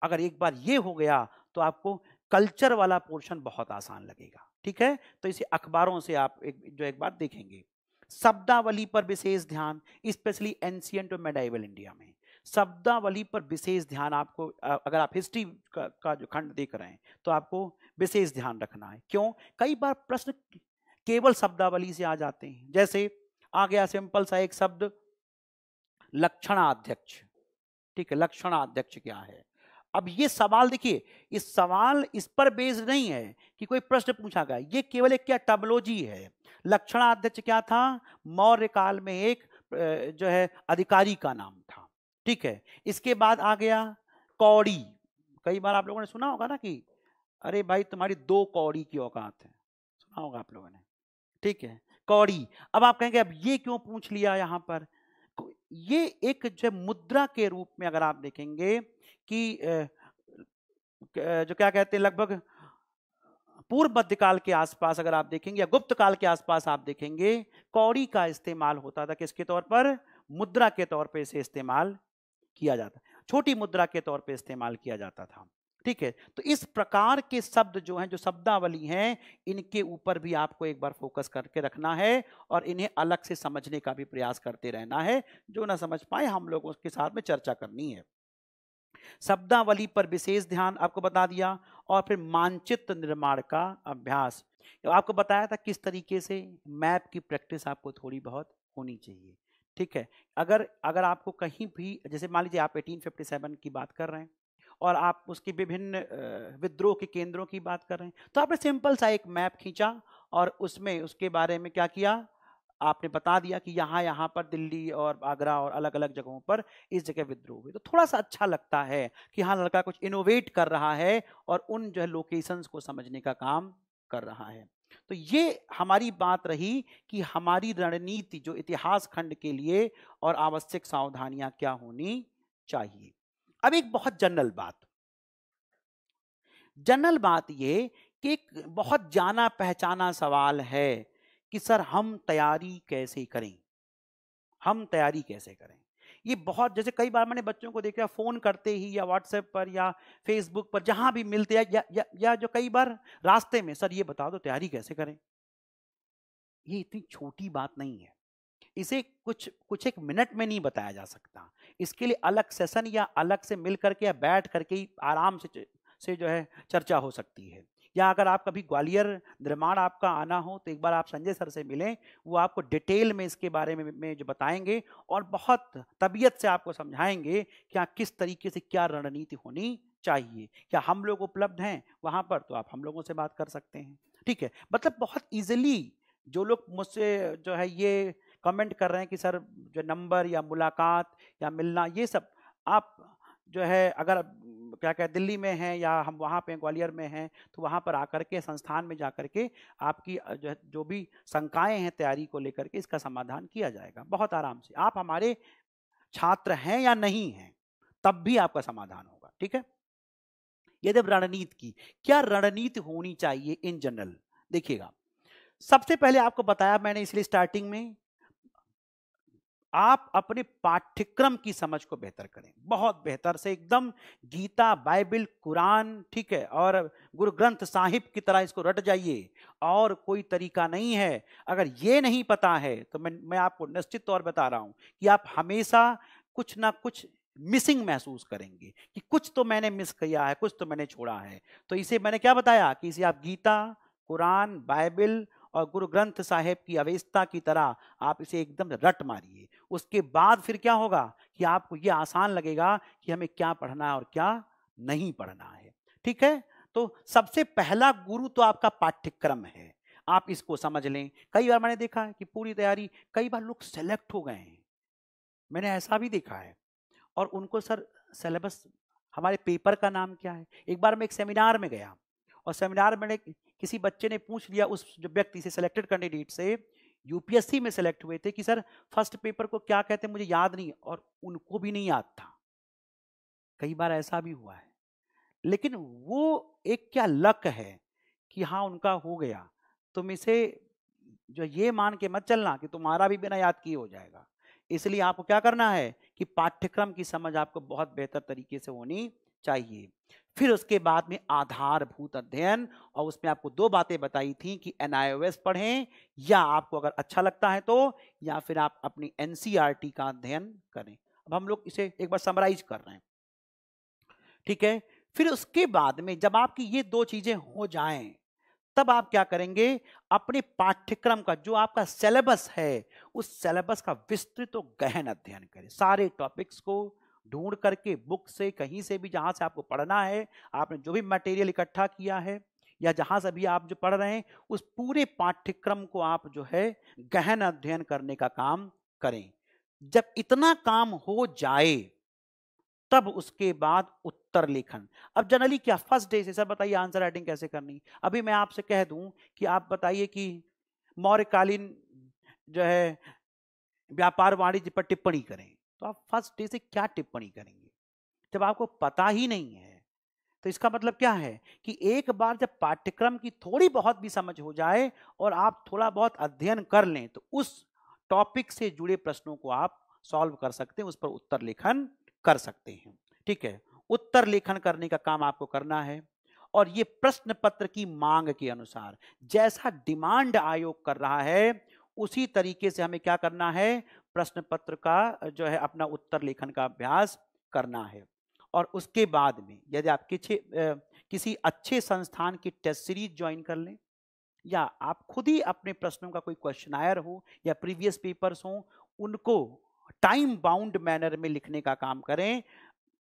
अगर एक बार ये हो गया तो आपको कल्चर वाला पोर्शन बहुत आसान लगेगा। ठीक है, तो इसे अखबारों से आप एक बार देखेंगे। शब्दावली पर विशेष ध्यान, स्पेशली एंशिएंट और मेडाइवल इंडिया में शब्दावली पर विशेष ध्यान आपको, अगर आप हिस्ट्री का जो खंड देख रहे हैं तो आपको विशेष ध्यान रखना है। क्यों? कई बार प्रश्न केवल शब्दावली से आ जाते हैं। जैसे आ गया सिंपल सा एक शब्द लक्षणाध्यक्ष। ठीक है, लक्षणाध्यक्ष क्या है? अब ये सवाल देखिए, इस सवाल इस पर बेस्ड नहीं है कि कोई प्रश्न पूछा गया, ये केवल एक क्या टर्मिनोलॉजी है। लक्षणाध्यक्ष क्या था? मौर्य काल में एक जो है अधिकारी का नाम था। ठीक है, इसके बाद आ गया कौड़ी। कई बार आप लोगों ने सुना होगा ना कि अरे भाई तुम्हारी 2 कौड़ी की औकात है, सुना होगा आप लोगों ने। ठीक है, कौड़ी। अब आप कहेंगे अब ये क्यों पूछ लिया यहां पर? ये एक जो मुद्रा के रूप में अगर आप देखेंगे कि जो क्या कहते हैं, लगभग पूर्व मध्यकाल के आसपास अगर आप देखेंगे या गुप्त काल के आसपास आप देखेंगे, कौड़ी का इस्तेमाल होता था किसके तौर पर? मुद्रा के तौर पे इसे इस्तेमाल किया जाता, छोटी मुद्रा के तौर पे इस्तेमाल किया जाता था। ठीक है, तो इस प्रकार के शब्द जो हैं, जो शब्दावली हैं, इनके ऊपर भी आपको एक बार फोकस करके रखना है और इन्हें अलग से समझने का भी प्रयास करते रहना है। जो ना समझ पाए हम लोग उसके साथ में चर्चा करनी है। शब्दावली पर विशेष ध्यान आपको बता दिया, और फिर मानचित्र निर्माण का अभ्यास। आपको बताया था किस तरीके से मैप की प्रैक्टिस आपको थोड़ी बहुत होनी चाहिए। ठीक है, अगर आपको कहीं भी, जैसे मान लीजिए आप 1857 की बात कर रहे हैं और आप उसकी विभिन्न विद्रोह के केंद्रों की बात कर रहे हैं, तो आपने सिंपल सा एक मैप खींचा और उसमें उसके बारे में क्या किया, आपने बता दिया कि यहाँ यहाँ पर दिल्ली और आगरा और अलग अलग जगहों पर इस जगह विद्रोह हुए। तो थोड़ा सा अच्छा लगता है कि हाँ, लड़का कुछ इनोवेट कर रहा है और उन जो है लोकेशंस को समझने का काम कर रहा है। तो ये हमारी बात रही कि हमारी रणनीति जो इतिहास खंड के लिए और आवश्यक सावधानियां क्या होनी चाहिए। अब एक बहुत जनरल बात ये कि एक बहुत जाना पहचाना सवाल है कि सर हम तैयारी कैसे करें, हम तैयारी कैसे करें। ये बहुत, जैसे कई बार मैंने बच्चों को देखा फोन करते ही या व्हाट्सएप पर या फेसबुक पर जहां भी मिलते हैं या जो कई बार रास्ते में, सर ये बता दो तैयारी कैसे करें। ये इतनी छोटी बात नहीं है, इसे कुछ एक मिनट में नहीं बताया जा सकता। इसके लिए अलग सेशन या अलग से मिल करके या बैठ करके ही आराम से जो है चर्चा हो सकती है। या अगर आप कभी ग्वालियर निर्माण आपका आना हो तो एक बार आप संजय सर से मिलें, वो आपको डिटेल में इसके बारे में जो बताएंगे और बहुत तबीयत से आपको समझाएंगे कि किस तरीके से क्या रणनीति होनी चाहिए। क्या हम लोग उपलब्ध हैं वहाँ पर, तो आप हम लोगों से बात कर सकते हैं। ठीक है, मतलब बहुत ईजिली जो लोग मुझसे जो है ये कमेंट कर रहे हैं कि सर जो नंबर या मुलाकात या मिलना, ये सब आप जो है अगर क्या क्या दिल्ली में हैं या हम वहाँ पे ग्वालियर में हैं तो वहाँ पर आकर के संस्थान में जाकर के आपकी जो भी शंकाएं हैं तैयारी को लेकर के, इसका समाधान किया जाएगा बहुत आराम से। आप हमारे छात्र हैं या नहीं हैं तब भी आपका समाधान होगा। ठीक है, यदि रणनीति की, क्या रणनीति होनी चाहिए इन जनरल, देखिएगा सबसे पहले आपको बताया मैंने इसलिए स्टार्टिंग में, आप अपने पाठ्यक्रम की समझ को बेहतर करें, बहुत बेहतर से एकदम गीता, बाइबल, कुरान, ठीक है, और गुरु ग्रंथ साहिब की तरह इसको रट जाइए। और कोई तरीका नहीं है। अगर ये नहीं पता है तो मैं आपको निश्चित तौर बता रहा हूं कि आप हमेशा कुछ ना कुछ मिसिंग महसूस करेंगे कि कुछ तो मैंने मिस किया है, कुछ तो मैंने छोड़ा है। तो इसे मैंने क्या बताया कि इसे आप गीता, कुरान, बाइबल और गुरु ग्रंथ साहिब की अवेस्ता की तरह आप इसे एकदम रट मारिए। उसके बाद फिर क्या होगा कि आपको यह आसान लगेगा कि हमें क्या पढ़ना है और क्या नहीं पढ़ना है। ठीक है, तो सबसे पहला गुरु तो आपका पाठ्यक्रम है, आप इसको समझ लें। कई बार मैंने देखा है कि पूरी तैयारी, कई बार लोग सेलेक्ट हो गए हैं, मैंने ऐसा भी देखा है, और उनको सर सिलेबस, हमारे पेपर का नाम क्या है। एक बार मैं एक सेमिनार में गया और सेमिनार में किसी बच्चे ने पूछ लिया उस जो व्यक्ति से, सिलेक्टेड कैंडिडेट से, यूपीएससी में सिलेक्ट हुए थे, कि सर फर्स्ट पेपर को क्या कहते हैं, मुझे याद नहीं, और उनको भी नहीं याद था। कई बार ऐसा भी हुआ है। लेकिन वो एक क्या लक है कि हाँ उनका हो गया। तुम इसे जो ये मान के मत चलना कि तुम्हारा भी बिना याद किए हो जाएगा। इसलिए आपको क्या करना है कि पाठ्यक्रम की समझ आपको बहुत बेहतर तरीके से होनी चाहिए। फिर उसके बाद में आधारभूत अध्ययन, और उसमें आपको दो बातें बताई थी कि NIOS पढ़ें या आपको अगर अच्छा लगता है तो, या फिर आप अपनी NCERT का अध्ययन करें। अब हम लोग इसे एक बार समराइज कर रहे हैं, ठीक है। फिर उसके बाद में जब आपकी ये दो चीजें हो जाएं, तब आप क्या करेंगे, अपने पाठ्यक्रम का जो आपका सिलेबस है उस सिलेबस का विस्तृत और गहन अध्ययन करें। सारे टॉपिक्स को ढूंढ करके बुक से कहीं से भी जहां से आपको पढ़ना है, आपने जो भी मटेरियल इकट्ठा किया है या जहां से भी आप जो पढ़ रहे हैं उस पूरे पाठ्यक्रम को आप जो है गहन अध्ययन करने का काम करें। जब इतना काम हो जाए तब उसके बाद उत्तर लेखन। अब जनरली क्या फर्स्ट डे से सर बताइए आंसर राइटिंग कैसे करनी। अभी मैं आपसे कह दूं कि आप बताइए कि मौर्यकालीन जो है व्यापार वाणिज्य पर टिप्पणी करें, तो आप फर्स्ट डे से क्या टिप्पणी करेंगे जब आपको पता ही नहीं है। तो इसका मतलब क्या है कि एक बार जब पाठ्यक्रम की थोड़ी बहुत भी समझ हो जाए और आप थोड़ा बहुत अध्ययन कर लें तो उस टॉपिक से जुड़े प्रश्नों को आप सॉल्व कर सकते हैं, उस पर उत्तर लेखन कर सकते हैं। ठीक है, उत्तर लेखन करने का काम आपको करना है, और ये प्रश्न पत्र की मांग के अनुसार जैसा डिमांड आयोग कर रहा है उसी तरीके से हमें क्या करना है, प्रश्न पत्र का जो है अपना उत्तर लेखन का अभ्यास करना है। और उसके बाद में यदि आप किसी अच्छे संस्थान की टेस्ट सीरीज ज्वाइन कर लें, या आप खुद ही अपने प्रश्नों का कोई क्वेश्चनायर हो या प्रीवियस पेपर्स हो, उनको टाइम बाउंड मैनर में लिखने का काम करें,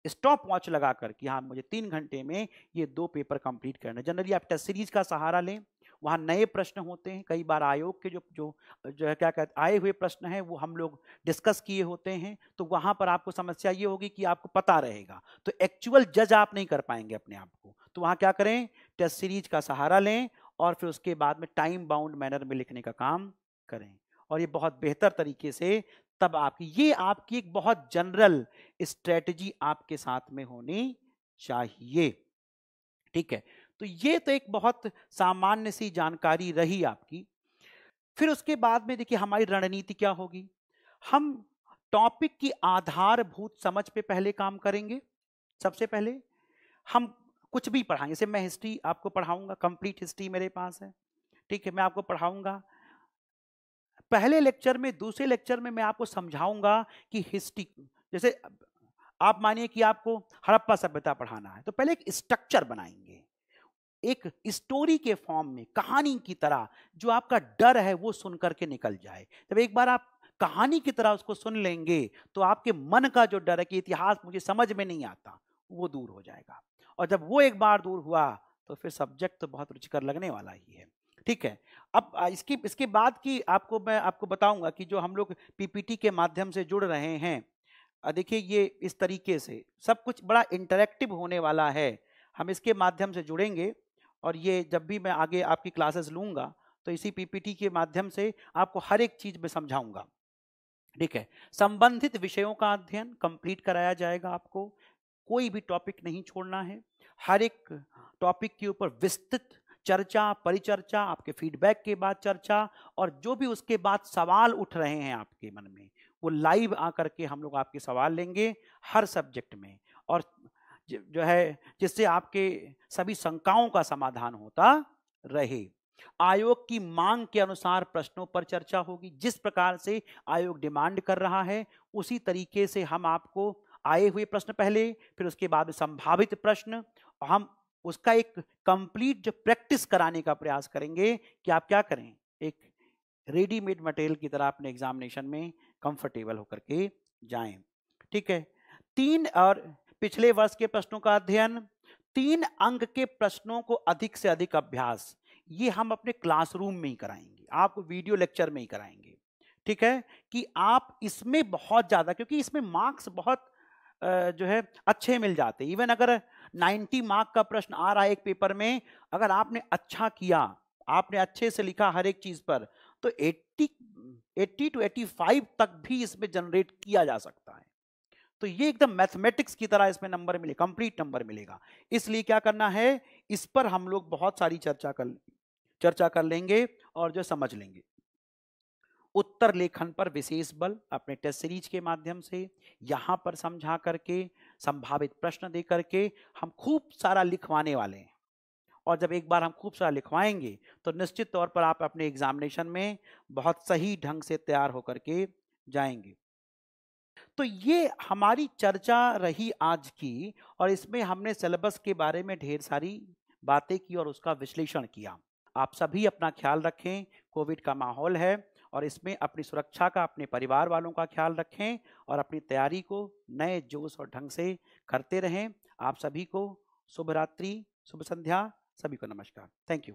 स्टॉप वॉच लगा कर कि हाँ मुझे 3 घंटे में ये 2 पेपर कंप्लीट करना है। जनरली आप टेस्ट सीरीज का सहारा लें, वहाँ नए प्रश्न होते हैं, कई बार आयोग के जो जो जो है क्या कहते आए हुए प्रश्न हैं वो हम लोग डिस्कस किए होते हैं, तो वहाँ पर आपको समस्या ये होगी कि आपको पता रहेगा तो एक्चुअल जज आप नहीं कर पाएंगे अपने आप को। तो वहाँ क्या करें, टेस्ट सीरीज का सहारा लें और फिर उसके बाद में टाइम बाउंड मैनर में लिखने का काम करें, और ये बहुत बेहतर तरीके से तब आपकी एक बहुत जनरल स्ट्रेटजी आपके साथ में होनी चाहिए। ठीक है, तो ये तो एक बहुत सामान्य सी जानकारी रही आपकी। फिर उसके बाद में देखिए हमारी रणनीति क्या होगी। हम टॉपिक की आधारभूत समझ पे पहले काम करेंगे। सबसे पहले हम कुछ भी पढ़ाएंगे, जैसे मैं हिस्ट्री आपको पढ़ाऊंगा, कंप्लीट हिस्ट्री मेरे पास है, ठीक है, मैं आपको पढ़ाऊंगा पहले लेक्चर में। दूसरे लेक्चर में मैं आपको समझाऊंगा कि हिस्ट्री, जैसे आप मानिए कि आपको हड़प्पा सभ्यता पढ़ाना है तो पहले एक स्ट्रक्चर बनाएंगे, एक स्टोरी के फॉर्म में, कहानी की तरह, जो आपका डर है वो सुन करके निकल जाए। जब एक बार आप कहानी की तरह उसको सुन लेंगे तो आपके मन का जो डर है कि इतिहास मुझे समझ में नहीं आता, वो दूर हो जाएगा। और जब वो एक बार दूर हुआ तो फिर सब्जेक्ट तो बहुत रुचिकर लगने वाला ही है। ठीक है, अब इसके बाद की मैं आपको बताऊंगा कि जो हम लोग पीपीटी के माध्यम से जुड़ रहे हैं, देखिए ये इस तरीके से सब कुछ बड़ा इंटरेक्टिव होने वाला है। हम इसके माध्यम से जुड़ेंगे और ये जब भी मैं आगे आपकी क्लासेस लूंगा तो इसी पीपीटी के माध्यम से आपको हर एक चीज में समझाऊंगा। ठीक है, संबंधित विषयों का अध्ययन कंप्लीट कराया जाएगा आपको, कोई भी टॉपिक नहीं छोड़ना है। हर एक टॉपिक के ऊपर विस्तृत चर्चा, परिचर्चा, आपके फीडबैक के बाद चर्चा, और जो भी उसके बाद सवाल उठ रहे हैं आपके मन में वो लाइव आकर के हम लोग आपके सवाल लेंगे हर सब्जेक्ट में, और जो है जिससे आपके सभी शंकाओं का समाधान होता रहे। आयोग की मांग के अनुसार प्रश्नों पर चर्चा होगी, जिस प्रकार से आयोग डिमांड कर रहा है उसी तरीके से हम आपको आए हुए प्रश्न पहले, फिर उसके बाद संभावित प्रश्न, हम उसका एक कंप्लीट जो प्रैक्टिस कराने का प्रयास करेंगे कि आप क्या करें, एक रेडीमेड मटेरियल की तरह अपने एग्जामिनेशन में कंफर्टेबल होकर के जाएं। ठीक है, 3 और पिछले वर्ष के प्रश्नों का अध्ययन, 3 अंक के प्रश्नों को अधिक से अधिक अभ्यास, ये हम अपने क्लासरूम में ही कराएंगे, आपको वीडियो लेक्चर में ही कराएंगे। ठीक है, कि आप इसमें बहुत ज्यादा, क्योंकि इसमें मार्क्स बहुत जो है अच्छे मिल जाते हैं। इवन अगर 90 मार्क का प्रश्न आ रहा है एक पेपर में, अगर आपने अच्छा किया, आपने अच्छे से लिखा हर एक चीज पर, तो 80 to 85 तक भी इसमें जनरेट किया जा सकता है। तो ये एकदम मैथमेटिक्स की तरह इसमें नंबर मिले, कंप्लीट नंबर मिलेगा। इसलिए क्या करना है, इस पर हम लोग बहुत सारी चर्चा कर लेंगे और जो समझ लेंगे। उत्तर लेखन पर विशेष बल अपने टेस्ट सीरीज के माध्यम से यहां पर समझा करके, संभावित प्रश्न दे करके हम खूब सारा लिखवाने वाले हैं। और जब एक बार हम खूब सारा लिखवाएंगे तो निश्चित तौर पर आप अपने एग्जामिनेशन में बहुत सही ढंग से तैयार होकर के जाएंगे। तो ये हमारी चर्चा रही आज की, और इसमें हमने सिलेबस के बारे में ढेर सारी बातें की और उसका विश्लेषण किया। आप सभी अपना ख्याल रखें, कोविड का माहौल है और इसमें अपनी सुरक्षा का, अपने परिवार वालों का ख्याल रखें और अपनी तैयारी को नए जोश और ढंग से करते रहें। आप सभी को शुभ रात्रि, शुभ संध्या, सभी को नमस्कार। Thank you.